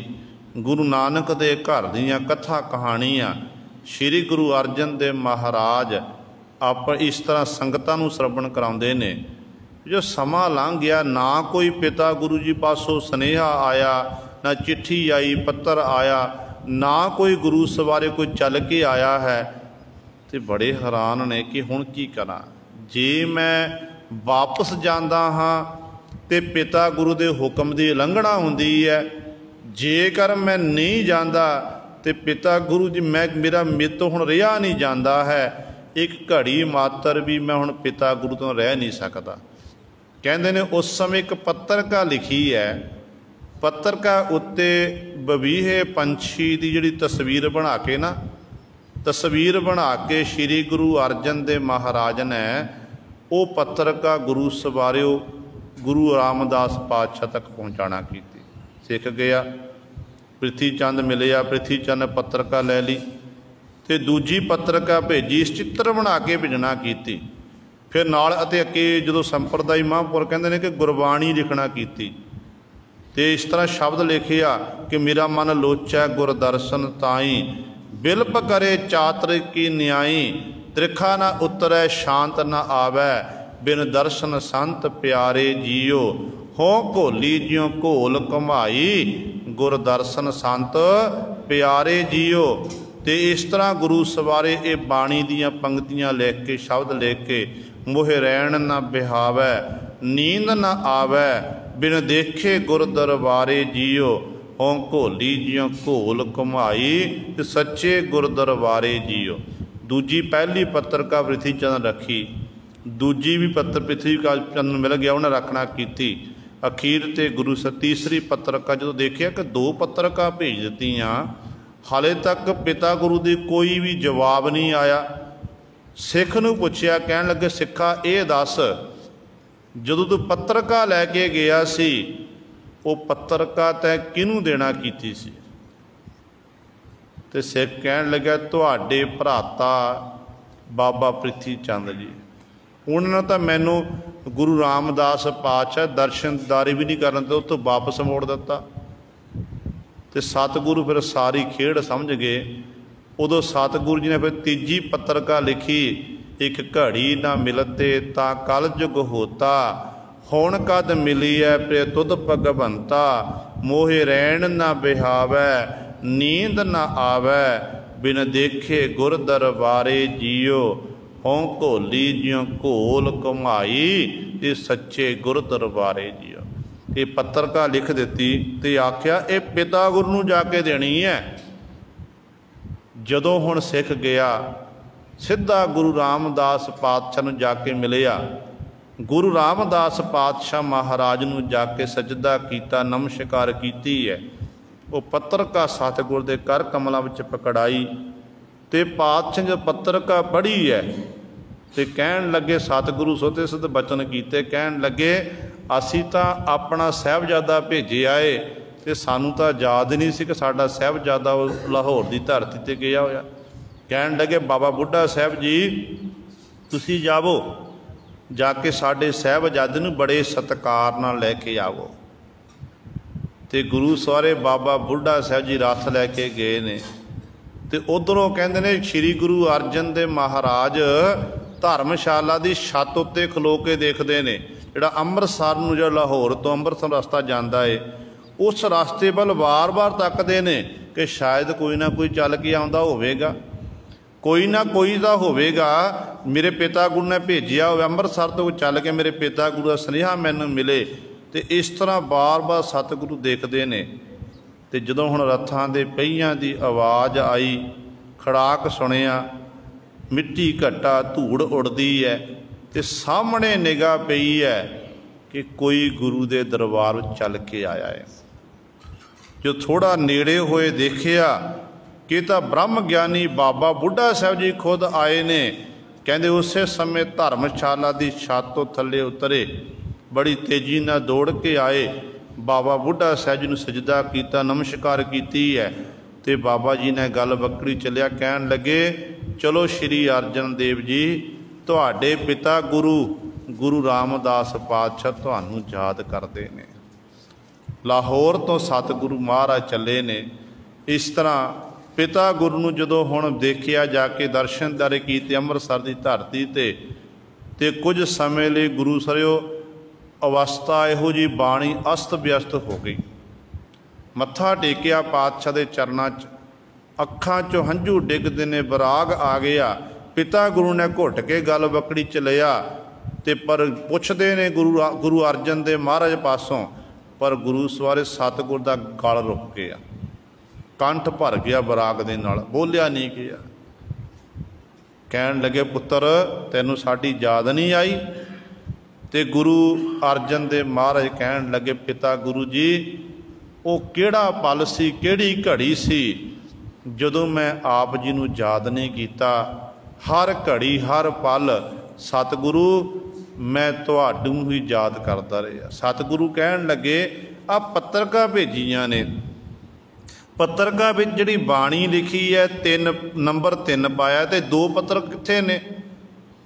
गुरु नानक दे घर दीयां कथा कहानियां श्री गुरु अर्जन देव महाराज आप इस तरह संगतां नूं श्रवण कराउंदे ने। जो समा लंघ गया, ना कोई पिता गुरु जी पासों सुनेहा आया, ना चिट्ठी आई, पत्र आया, ना कोई गुरु सवारे कोई चल के आया है। तो बड़े हैरान ने कि हुण की करा। जे मैं वापस जांदा हाँ तो पिता गुरु के हुक्म की उलंघना हुंदी है, जेकर मैं नहीं जाता तो पिता गुरु जी मेरा मेरे तो हुण रहा नहीं जाता है। एक घड़ी मात्र भी मैं हुण पिता गुरु तो रह नहीं सकता। कहते ने उस समय एक पत्रिका लिखी है, पत्रिका उत्ते बबीहे पंछी की जिहड़ी तस्वीर बना के ना, तस्वीर बना के श्री गुरु अर्जन देव महाराज ने वो पत्रिका गुरु सवारियो गुरु रामदास पातशाह तक पहुँचाना की। सिख गया, पृथ्वी चंद मिलिया, पृथ्वी चंद ने पत्रिका ले ली तो दूजी पत्रिका भेजी, इस चित्र बना के भेजना की। फिर नाल अते अगे जो संप्रदाय महापुर कहते हैं कि गुरबाणी लिखना की। तो इस तरह शब्द लिखिया कि मेरा मन लोचा गुर दर्शन ताई, बिलप करे चातर की न्याई, त्रिखा न उतरै शांत न आवै, बिन दर्शन संत प्यारे जियो, हो घोली जियो घोल घुमाई, गुर दर्शन संत प्यारे जियो। तो इस तरह गुरु सवारे ये बाणी दियाँ पंक्तियाँ लिख के, शब्द लिख के, मोहे रैन न बिहावै, नींद न आवै, बिन देखे गुर दरबारे जियो, हों घोली जियो घोल घुमाई, ते सच्चे गुर दरबारे जियो। दूजी पहली पत्रिका पृथ्वी चंद रखी, दूजी भी पत्र पृथ्वी चंद मिल गया, उन्हें रखना की। अखीर ते गुरु तीसरी पत्रिका जो देखिया कि दो पत्रिका भेज दित्तियां, हाले तक पिता गुरु की कोई भी जवाब नहीं आया। सिख नूं पुछया, कहन लगे सिखा ये दस, जदों तू पत्रिका लैके गया सी वो पत्रिका तैं किनूं देना कीती सी? ते सिख कहन लगा तुहाडे भराता बाबा पृथ्वी चंद जी, उन्होंने तो मैनू गुरु रामदास पातशाह दर्शनदारी भी नहीं करन ते उत्तों वापस मोड़ दिता। तो सतगुरु फिर सारी खेड़ समझ गए। उदों सतगुरु जी ने फिर तीजी पत्रिका लिखी, एक घड़ी ना मिलते ता कल जुग होता, हुण कद मिली है प्रिय तुद भगवंता, मोहे रैन ना बिहावै, नींद ना आवै, बिन देखे गुर दरबारे जियो, हों घोली जियो घोल घुमाई, ते सच्चे गुर दरबारे जियो। ये पत्रिका लिख दी तो आख्या ये पिता गुरु नूं जाके देनी है। जदों हुण सिख गया सीधा गुरु रामदास पातशाह नूं जाके मिलिया गुरु रामदास पातशाह महाराज नूं जाके सजदा कीता, नमस्कार कीती है। वो पत्रिका सतगुर दे कर कमलों विच पकड़ाई ते पातशाह जो पत्रिका पढ़ी है ते कहन लगे, सतगुरु सोते सिद्ध बचन कीते, कहन लगे असी तां अपना साहिबजादा भेजिया है ते सानू तां याद नहीं सी कि साडा साहिबजादा लाहौर की धरती ते गया होया। कहन लगे बाबा बुढ़ा साहब जी तुसी जावो, जाके साडे साहिबजादे नूं बड़े सत्कार नाल लैके आवो। ते गुरु सवारे बाबा बुढ़ा साहब जी रथ लैके गए ने ते उधरों कहंदे ने श्री गुरु अर्जन देव महाराज धर्मशाला की छत उत्ते खलो के देखते हैं, जिहड़ा अंमृतसर नूं जो लाहौर तो अंमृतसर रस्ता जाता है उस रास्ते वाल बार बार तकते हैं कि शायद कोई ना कोई चल के आउंदा होवेगा, कोई ना कोई तो होवेगा, मेरे पिता गुरु ने भेजिया हो अंमृतसर तो चल के मेरे पिता गुरु का सुनेहा मैनूं मिले। तो इस तरह बार बार सतगुरु देखते हैं। तो जदों हुण रथां दे पहियां की आवाज़ आई, खड़ाक सुनिया, मिट्टी घट्टा धूड़ उड़दी है ते सामने निगाह पई है कि कोई गुरु दे दरबार चल के आया है। जो थोड़ा नेड़े होए देखिया कि तां ब्रह्म ज्ञानी बाबा बुढ़ा साहब जी खुद आए ने। कहंदे उसे समय धर्मशाला की छत तो थले उतरे, बड़ी तेजी नाल दौड़ के आए, बाबा बुढ़ा साहब जी नूं सजदा कीता, नमस्कार कीती है। तो बाबा जी ने गल बकड़ी चलिया, कहन लगे चलो श्री अर्जन देव जी तुहाडे पिता गुरु गुरु रामदास पातशाह तुहानूं याद करते हैं। लाहौर तो सतगुरु महाराज चले ने। इस तरह पिता गुरु नूं जदों हुण देखिया, जाके दर्शनदारे कीते अंमृतसर की धरती ते कुछ समय लिए गुरु सरिओ अवस्था इहो जी बाणी अस्त व्यस्त हो गई। मत्था टेकिया पातशाह के चरणों च, अखां चों हंझू डिगदे ने, बराग आ गया। पिता गुरु ने घुट के गल बकड़ी च लिया ते पर पुछदे ने गुरु अर्जन देव महाराज पासों, पर गुरु सवारे सतगुर का गल रुक गया, कंठ भर गया बराग दे नाल, बोलिया नहीं गया। कहन लगे पुत्र तैनूं साडी याद नहीं आई? ते गुरु अर्जन देव महाराज कहन लगे पिता गुरु जी वो किहड़ा पल सी, किहड़ी घड़ी सी जदों मैं आप जी नूं याद नहीं कीता। हर घड़ी हर पल सतगुरु मैं तुहानूं ही याद करता रहा। सतगुरु कहन लगे आ पत्रिका भेजियां ने, पत्रिका विच जिहड़ी बाणी लिखी है 3 नंबर 3 पाया ते 2 पत्र कित्थे ने?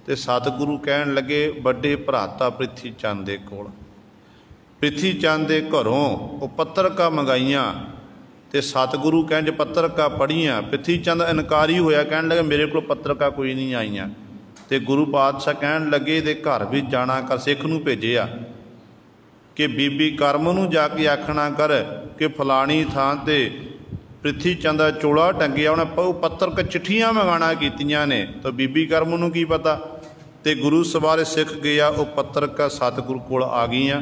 ते सतगुरु कहन लगे बड़े भराता पृथ्वी चंद दे कोल, पृथ्वी चंद दे घरों वो पत्रिका मंगाइयां ते सतगुरु कहन जे पत्रिका पढ़ियां। पृथ्वी चंद इनकारी होया, कहन लगे मेरे को पत्रिका कोई नहीं आईयां। ते गुरु पातशाह कहन लगे दे घर भी जाना कर, सिख नूं भेजिया कि बीबी करम नूं जाके आखना कर कि फलानी थां ते पृथ्वी चंद दा चोला टंगिया, उन्हें पत्रिका चिट्ठियां मंगाना कीतियां ने। तो बीबी करम नूं की पता। ते गुरु सवारे सिख गया, वो पत्रिका सतगुरु कोल आ गईयां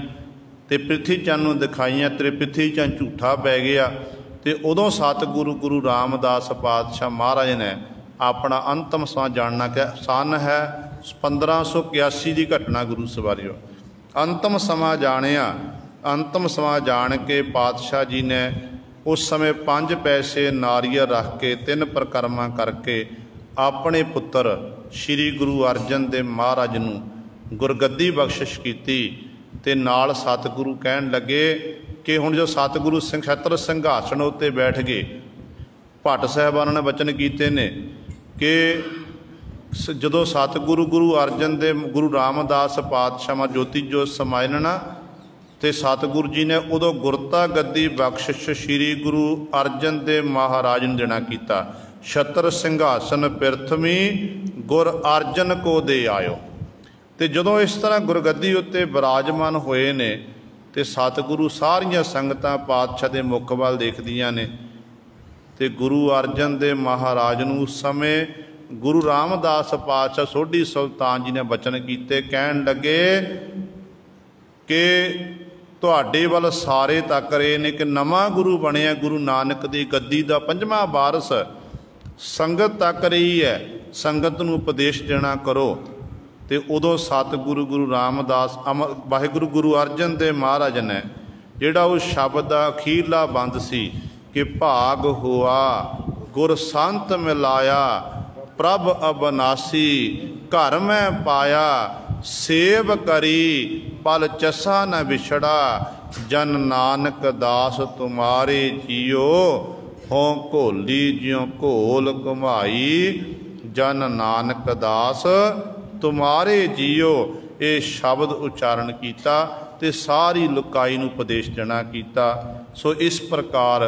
ते पृथ्वी चंद नूं दिखाईयां। तेरे पृथ्वी चंद झूठा पै गया। तो उदों सतगुरु गुरु रामदास पातशाह महाराज ने अपना अंतिम समा जानना कि सन है 1581 की घटना गुरु सवारियो। अंतिम समा जानिया, अंतिम समा जान के पातशाह जी ने उस समय 5 पैसे नारियल रख के 3 परिक्रमा करके अपने पुत्र श्री गुरु अर्जन देव महाराज नूं गुरगद्दी बख्शिश की। ते नाल सतगुरु कहन लगे कि हुण जो सतगुरु छत्र संघासन उत्ते बैठ गए, भट्ट साहिबान ने वचन कीते ने कि जदों सतगुरु गुरु अर्जन देव गुरु रामदास पातशाह ज्योति जोत समायन ना, तो सतगुरु जी ने उदों गुरता गद्दी बख्शिश श्री गुरु अर्जन देव महाराज ने देना किया। छत्र सिंघासन प्रथमी गुर अर्जन को दे आयो। तो जदों इस तरह गुरगद्दी उत्ते विराजमान होए ने तो सतगुरु सारिया संगतां पातशाह के मुख वाल देखदियां ने। तो गुरु अर्जन देव महाराज नूं उस समय गुरु रामदास पातशाह सोढ़ी सुल्तान जी ने वचन कीते, कहन लगे कि तुहाडे वल सारे तक रहे ने कि नवां गुरु बनिया, गुरु नानक दी गद्दी दा 5वां वारस, संगत तक रही है, संगत नूं उपदेश देना करो। तो ਤੇ ਉਦੋਂ ਸਤਿਗੁਰੂ ਗੁਰੂ ਰਾਮਦਾਸ ਵਾਹਿਗੁਰੂ ਗੁਰੂ ਅਰਜਨ ਦੇਵ ਮਹਾਰਾਜ ਨੇ ਜਿਹੜਾ ਉਹ ਸ਼ਬਦ ਦਾ ਅਖੀਰਲਾ ਬੰਦ ਸੀ ਕਿ ਭਾਗ ਹੋਆ ਗੁਰ ਸੰਤ ਮਿਲਾਇਆ ਪ੍ਰਭ ਅਬਨਾਸੀ ਘਰ ਮੈਂ ਪਾਇਆ ਸੇਵ ਕਰੀ ਪਲ ਚਸਾ ਨ ਵਿਛੜਾ ਜਨ ਨਾਨਕ ਦਾਸ ਤੁਮਾਰੇ ਜੀਓ ਹੋਂ ਘੋਲੀ ਜਿਉ ਘੋਲ ਘੁਮਾਈ ਜਨ ਨਾਨਕ ਦਾਸ ਤੁਮਾਰੇ ਜੀਓ। ਇਹ ਸ਼ਬਦ ਉਚਾਰਨ ਕੀਤਾ ਤੇ ਸਾਰੀ ਲੁਕਾਈ ਨੂੰ ਉਪਦੇਸ਼ ਦੇਣਾ ਕੀਤਾ। ਸੋ ਇਸ ਪ੍ਰਕਾਰ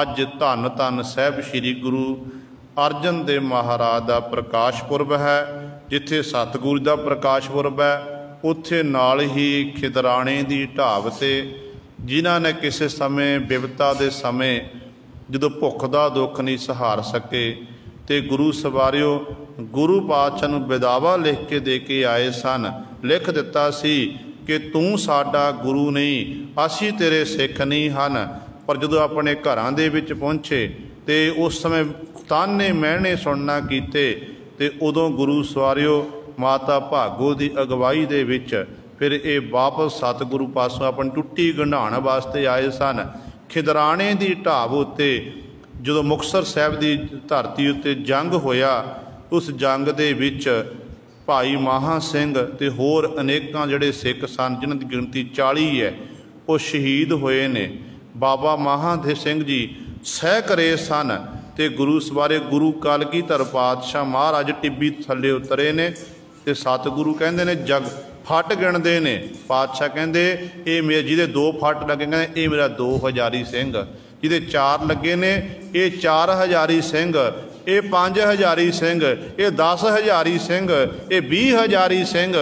ਅੱਜ ਧੰਨ ਧੰਨ ਸਾਹਿਬ ਸ੍ਰੀ ਗੁਰੂ ਅਰਜਨ ਦੇਵ ਮਹਾਰਾਜ ਦਾ ਪ੍ਰਕਾਸ਼ ਪੁਰਬ ਹੈ। ਜਿੱਥੇ ਸਤਿਗੁਰੂ ਦਾ ਪ੍ਰਕਾਸ਼ ਪੁਰਬ ਹੈ ਉੱਥੇ ਨਾਲ ਹੀ ਖਿਦਰਾਣੇ ਦੀ ਢਾਬ 'ਤੇ ਜਿਨ੍ਹਾਂ ਨੇ ਕਿਸੇ ਸਮੇਂ ਬਿਪਤਾ ਦੇ ਸਮੇਂ ਜਦੋਂ ਭੁੱਖ ਦਾ ਦੁੱਖ ਨਹੀਂ ਸਹਾਰ ਸਕੇ ਤੇ ਗੁਰੂ ਸਵਾਰਿਓ ਗੁਰੂ ਪਾਤਸ਼ਾਹ ਨੂੰ ਬਿਦਾਵਾ ਲਿਖ ਕੇ ਦੇ ਕੇ ਆਏ ਸਨ। ਲਿਖ ਦਿੱਤਾ ਸੀ ਕਿ ਤੂੰ ਸਾਡਾ ਗੁਰੂ ਨਹੀਂ, ਅਸੀਂ ਤੇਰੇ ਸਿੱਖ ਨਹੀਂ ਹਨ। ਪਰ ਜਦੋਂ ਆਪਣੇ ਘਰਾਂ ਦੇ ਵਿੱਚ ਪਹੁੰਚੇ ਤੇ ਉਸ ਸਮੇਂ ਤਾਨੇ ਮਿਹਣੇ ਸੁਣਨਾ ਕੀਤੇ ਤੇ ਉਦੋਂ ਗੁਰੂ ਸਵਾਰਿਓ ਮਾਤਾ ਭਾਗੋ ਦੀ ਅਗਵਾਈ ਦੇ ਵਿੱਚ ਫਿਰ ਇਹ ਵਾਪਸ ਸਤਿਗੁਰੂ ਪਾਸੋਂ ਆਪਣੀ ਟੁੱਟੀ ਗੰਢਾਉਣ ਵਾਸਤੇ ਆਏ ਸਨ। ਖਿਦਰਾਣੇ ਦੀ ਢਾਬ ਉੱਤੇ ਜਦੋਂ ਮੁਕਤਸਰ ਸਾਹਿਬ ਦੀ ਧਰਤੀ ਉੱਤੇ ਜੰਗ ਹੋਇਆ, ਉਸ ਜੰਗ ਦੇ ਵਿੱਚ ਭਾਈ ਮਹਾਂ ਸਿੰਘ ਤੇ ਹੋਰ ਅਨੇਕਾਂ ਜਿਹੜੇ ਸਿੱਖ ਸਨ ਜਿਨ੍ਹਾਂ ਦੀ ਗਿਣਤੀ 40 ਹੈ ਉਹ ਸ਼ਹੀਦ ਹੋਏ ਨੇ। ਬਾਬਾ ਮਹਾਂ ਸਿੰਘ ਜੀ ਸਹਿ ਕਰੇ ਸਨ ਤੇ ਗੁਰੂ ਸਵਾਰੇ ਗੁਰੂ ਕਲਗੀਧਰ ਪਾਤਸ਼ਾਹ ਮਹਾਰਾਜ ਟਿੱਬੀ ਥੱਲੇ ਉਤਰੇ ਨੇ ਤੇ ਸਤਿਗੁਰੂ ਕਹਿੰਦੇ ਨੇ ਜਗ ਫੱਟ ਗਿਣਦੇ ਨੇ। ਪਾਤਸ਼ਾਹ ਕਹਿੰਦੇ ਇਹ ਮੇਰੇ ਜਿਹਦੇ 2 ਫੱਟ ਲੱਗੇ ਕਹਿੰਦੇ ਇਹ ਮੇਰਾ 2 ਹਜ਼ਾਰੀ ਸਿੰਘ, ਜਿਹਦੇ 4 ਲੱਗੇ ਨੇ ਇਹ 4 ਹਜ਼ਾਰੀ ਸਿੰਘ, ਇਹ 5 ਹਜ਼ਾਰੀ ਸਿੰਘ, ਇਹ 10 ਹਜ਼ਾਰੀ ਸਿੰਘ, ਇਹ 20 ਹਜ਼ਾਰੀ ਸਿੰਘ।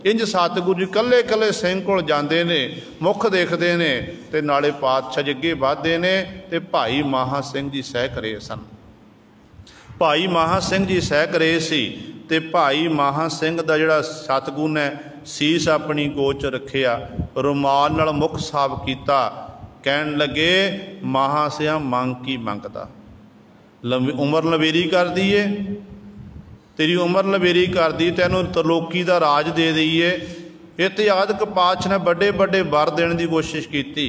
ਇੰਜ ਸਤਿਗੁਰੂ ਜੀ ਇਕੱਲੇ ਇਕੱਲੇ ਸਿੰਘ ਕੋਲ ਜਾਂਦੇ ਨੇ, ਮੁੱਖ ਦੇਖਦੇ ਨੇ ਤੇ ਨਾਲੇ ਪਾਤਸ਼ਾਹ ਜੀ ਅੱਗੇ ਵੱਧਦੇ ਨੇ ਤੇ ਭਾਈ ਮਹਾਂ ਸਿੰਘ ਜੀ ਸਹਿ ਕਰੇ ਸਨ। ਭਾਈ ਮਹਾਂ ਸਿੰਘ ਜੀ ਸਹਿ ਕਰੇ ਸੀ ਤੇ ਭਾਈ ਮਹਾਂ ਸਿੰਘ ਦਾ ਜਿਹੜਾ ਸਤਿਗੁਰੂ ਨੇ ਸੀਸ ਆਪਣੀ ਗੋਚ ਰੱਖਿਆ, ਰੁਮਾਲ ਨਾਲ ਮੁੱਖ ਸਾਫ਼ ਕੀਤਾ, ਕਹਿਣ ਲੱਗੇ ਮਹਾਂ ਸਿਆ ਮੰਗ ਕੀ ਮੰਗਦਾ, ਉਮਰ ਲਵੇਰੀ ਕਰ ਦਈਏ, ਤੇਰੀ ਉਮਰ ਲਵੇਰੀ ਕਰ ਦੀ, ਤੈਨੂੰ ਤਰਲੋਕੀ ਦਾ ਰਾਜ ਦੇ ਦਈਏ। ਇਤਿਹਾਦਕ ਪਾਤਸ਼ਾਹ ਨੇ ਵੱਡੇ ਵੱਡੇ ਵਰ ਦੇਣ ਦੀ ਕੋਸ਼ਿਸ਼ ਕੀਤੀ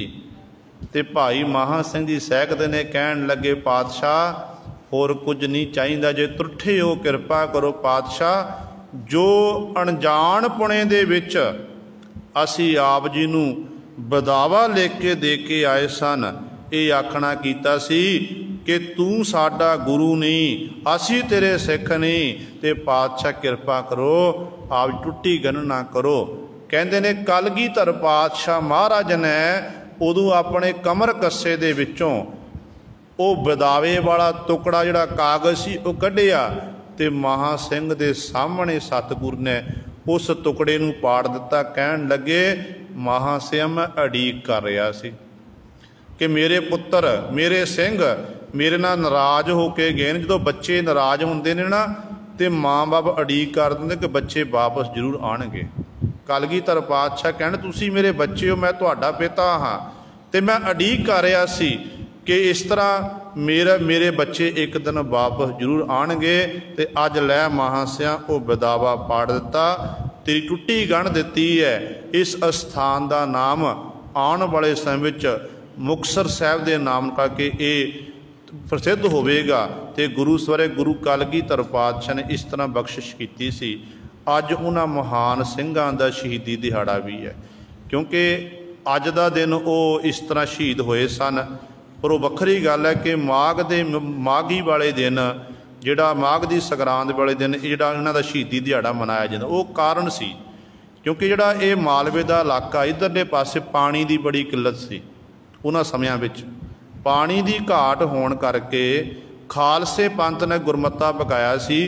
ਤੇ ਭਾਈ ਮਹਾਂ ਸਿੰਘ ਜੀ ਸਹਿਕਦੇ ਨੇ, ਕਹਿਣ ਲੱਗੇ ਪਾਤਸ਼ਾਹ ਹੋਰ ਕੁਝ ਨਹੀਂ ਚਾਹੀਦਾ, ਜੇ ਤੁਰਠੇ ਹੋ ਕਿਰਪਾ ਕਰੋ ਪਾਤਸ਼ਾਹ। ਜੋ ਅਣਜਾਣਪੁਣੇ ਦੇ ਵਿੱਚ ਅਸੀਂ ਆਪ ਜੀ ਨੂੰ ਬਦਾਵਾ ਲਿਖ ਕੇ ਦੇ ਕੇ ਆਏ ਸਨ, ਇਹ ਆਖਣਾ ਕੀਤਾ ਸੀ ਕਿ ਤੂੰ ਸਾਡਾ ਗੁਰੂ ਨਹੀਂ, ਅਸੀਂ ਤੇਰੇ ਸਿੱਖ ਨਹੀਂ ਤੇ ਪਾਤਸ਼ਾਹ ਕਿਰਪਾ ਕਰੋ ਆਪ ਟੁੱਟੀ ਗਣਨਾ ਕਰੋ। ਕਹਿੰਦੇ ਨੇ ਕਲਗੀਧਰ ਪਾਤਸ਼ਾਹ ਮਹਾਰਾਜ ਨੇ ਉਦੋਂ ਆਪਣੇ ਕਮਰ ਕੱਸੇ ਦੇ ਵਿੱਚੋਂ ਉਹ ਬਦਾਵੇ ਵਾਲਾ ਟੁਕੜਾ ਜਿਹੜਾ ਕਾਗਜ਼ ਸੀ ਉਹ ਕੱਢਿਆ ਤੇ ਮਹਾਂ ਸਿੰਘ ਦੇ ਸਾਹਮਣੇ ਸਤਿਗੁਰ ਨੇ ਉਸ ਟੁਕੜੇ ਨੂੰ ਪਾੜ ਦਿੱਤਾ। ਕਹਿਣ ਲੱਗੇ ਮਹਾਂ ਸਿੰਘ ਮੈਂ ਉਡੀਕ ਕਰ ਰਿਹਾ ਸੀ ਕਿ ਮੇਰੇ ਪੁੱਤਰ ਮੇਰੇ ਸਿੰਘ ਮੇਰੇ ਨਾਲ ਨਾਰਾਜ਼ ਹੋ ਕੇ ਗਏ ਨੇ। ਜਦੋਂ ਬੱਚੇ ਨਾਰਾਜ਼ ਹੁੰਦੇ ਨੇ ਨਾ ਤੇ ਮਾਂ ਬਾਪ ਉਡੀਕ ਕਰ ਦਿੰਦੇ ਕਿ ਬੱਚੇ ਵਾਪਸ ਜ਼ਰੂਰ ਆਉਣਗੇ। ਕਲਗੀਧਰ ਪਾਤਸ਼ਾਹ ਕਹਿਣ ਤੁਸੀਂ ਮੇਰੇ ਬੱਚੇ ਹੋ, ਮੈਂ ਤੁਹਾਡਾ ਪਿਤਾ ਹਾਂ ਤੇ ਮੈਂ ਉਡੀਕ ਕਰ ਰਿਹਾ ਸੀ ਕਿ ਇਸ ਤਰ੍ਹਾਂ ਮੇਰੇ ਬੱਚੇ ਇੱਕ ਦਿਨ ਵਾਪਸ ਜ਼ਰੂਰ ਆਉਣਗੇ। ਤੇ ਅੱਜ ਲੈ ਮਹਾਂ ਸਿਆ ਉਹ ਬਦਾਵਾ ਪਾੜ ਦਿੱਤਾ, ਤੇਰੀ ਟੁੱਟੀ ਗੰਢ ਦਿੱਤੀ ਹੈ। ਇਸ ਅਸਥਾਨ ਦਾ ਨਾਮ ਆਉਣ ਵਾਲੇ ਸਮੇਂ ਵਿੱਚ ਮੁਕਤਸਰ ਸਾਹਿਬ ਦੇ ਨਾਮ ਕਰਕੇ ਇਹ ਪ੍ਰਸਿੱਧ ਹੋਵੇਗਾ। ਤੇ ਗੁਰੂ ਸਵਰੇ ਗੁਰੂ ਕਲਗੀਧਰ ਪਾਤਸ਼ਾਹ ਨੇ ਇਸ ਤਰ੍ਹਾਂ ਬਖਸ਼ਿਸ਼ ਕੀਤੀ ਸੀ। ਅੱਜ ਉਹਨਾਂ ਮਹਾਨ ਸਿੰਘਾਂ ਦਾ ਸ਼ਹੀਦੀ ਦਿਹਾੜਾ ਵੀ ਹੈ, ਕਿਉਂਕਿ ਅੱਜ ਦਾ ਦਿਨ ਉਹ ਇਸ ਤਰ੍ਹਾਂ ਸ਼ਹੀਦ ਹੋਏ ਸਨ। ਪਰ ਉਹ ਵੱਖਰੀ ਗੱਲ ਹੈ ਕਿ ਮਾਘੀ ਵਾਲੇ ਦਿਨ ਜਿਹੜਾ ਮਾਘ ਦੀ ਸੰਗਰਾਂਦ ਵਾਲੇ ਦਿਨ ਇਹ ਜਿਹੜਾ ਇਹਨਾਂ ਦਾ ਸ਼ਹੀਦੀ ਦਿਹਾੜਾ ਮਨਾਇਆ ਜਾਂਦਾ, ਉਹ ਕਾਰਨ ਸੀ ਕਿਉਂਕਿ ਜਿਹੜਾ ਇਹ ਮਾਲਵੇ ਦਾ ਇਲਾਕਾ ਇੱਧਰਲੇ ਪਾਸੇ ਪਾਣੀ ਦੀ ਬੜੀ ਕਿੱਲਤ ਸੀ। ਉਹਨਾਂ ਸਮਿਆਂ ਵਿੱਚ ਪਾਣੀ ਦੀ ਘਾਟ ਹੋਣ ਕਰਕੇ ਖਾਲਸੇ ਪੰਥ ਨੇ ਗੁਰਮਤਾ ਪਕਾਇਆ ਸੀ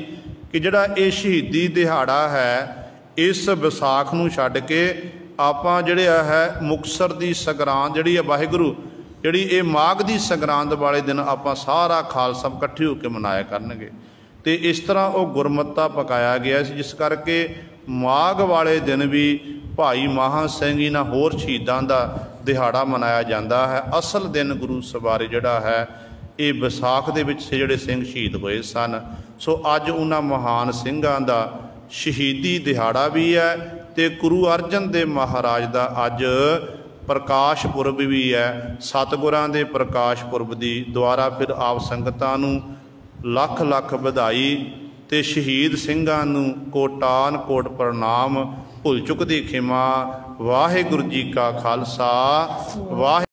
ਕਿ ਜਿਹੜਾ ਇਹ ਸ਼ਹੀਦੀ ਦਿਹਾੜਾ ਹੈ ਇਸ ਵਿਸਾਖ ਨੂੰ ਛੱਡ ਕੇ ਆਪਾਂ ਜਿਹੜੇ ਹੈ ਮੁਕਤਸਰ ਦੀ ਸੰਗਰਾਂਦ ਜਿਹੜੀ ਹੈ ਵਾਹਿਗੁਰੂ ਜਿਹੜੀ ਇਹ ਮਾਘ ਦੀ ਸੰਗਰਾਂਦ ਵਾਲੇ ਦਿਨ ਆਪਾਂ ਸਾਰਾ ਖਾਲਸਾ ਇਕੱਠੇ ਹੋ ਕੇ ਮਨਾਇਆ ਕਰਨਗੇ। ਤੇ ਇਸ ਤਰ੍ਹਾਂ ਉਹ ਗੁਰਮਤਾ ਪਕਾਇਆ ਗਿਆ ਸੀ, ਜਿਸ ਕਰਕੇ ਮਾਘ ਵਾਲੇ ਦਿਨ ਵੀ ਭਾਈ ਮਹਾਂ ਸਿੰਘ ਜੀ ਨਾਲ ਹੋਰ ਸ਼ਹੀਦਾਂ ਦਾ ਦਿਹਾੜਾ ਮਨਾਇਆ ਜਾਂਦਾ ਹੈ। ਅਸਲ ਦਿਨ ਗੁਰੂ ਸਵਾਰੇ ਜਿਹੜਾ ਹੈ ਇਹ ਵਿਸਾਖ ਦੇ ਵਿੱਚ ਜਿਹੜੇ ਸਿੰਘ ਸ਼ਹੀਦ ਹੋਏ ਸਨ। ਸੋ ਅੱਜ ਉਹਨਾਂ ਮਹਾਨ ਸਿੰਘਾਂ ਦਾ शहीदी दिहाड़ा भी है ते गुरु अर्जन देव महाराज का अज प्रकाश पुरब भी है। सतगुरां दे प्रकाश पुरब की द्वारा फिर आप संगतां नूं लख लख बधाई ते शहीद ਸਿੰਘਾਂ नूं कोटान कोट प्रणाम। भुल चुक दी खिमा। वाहिगुरू जी का खालसा वाहिगुरू।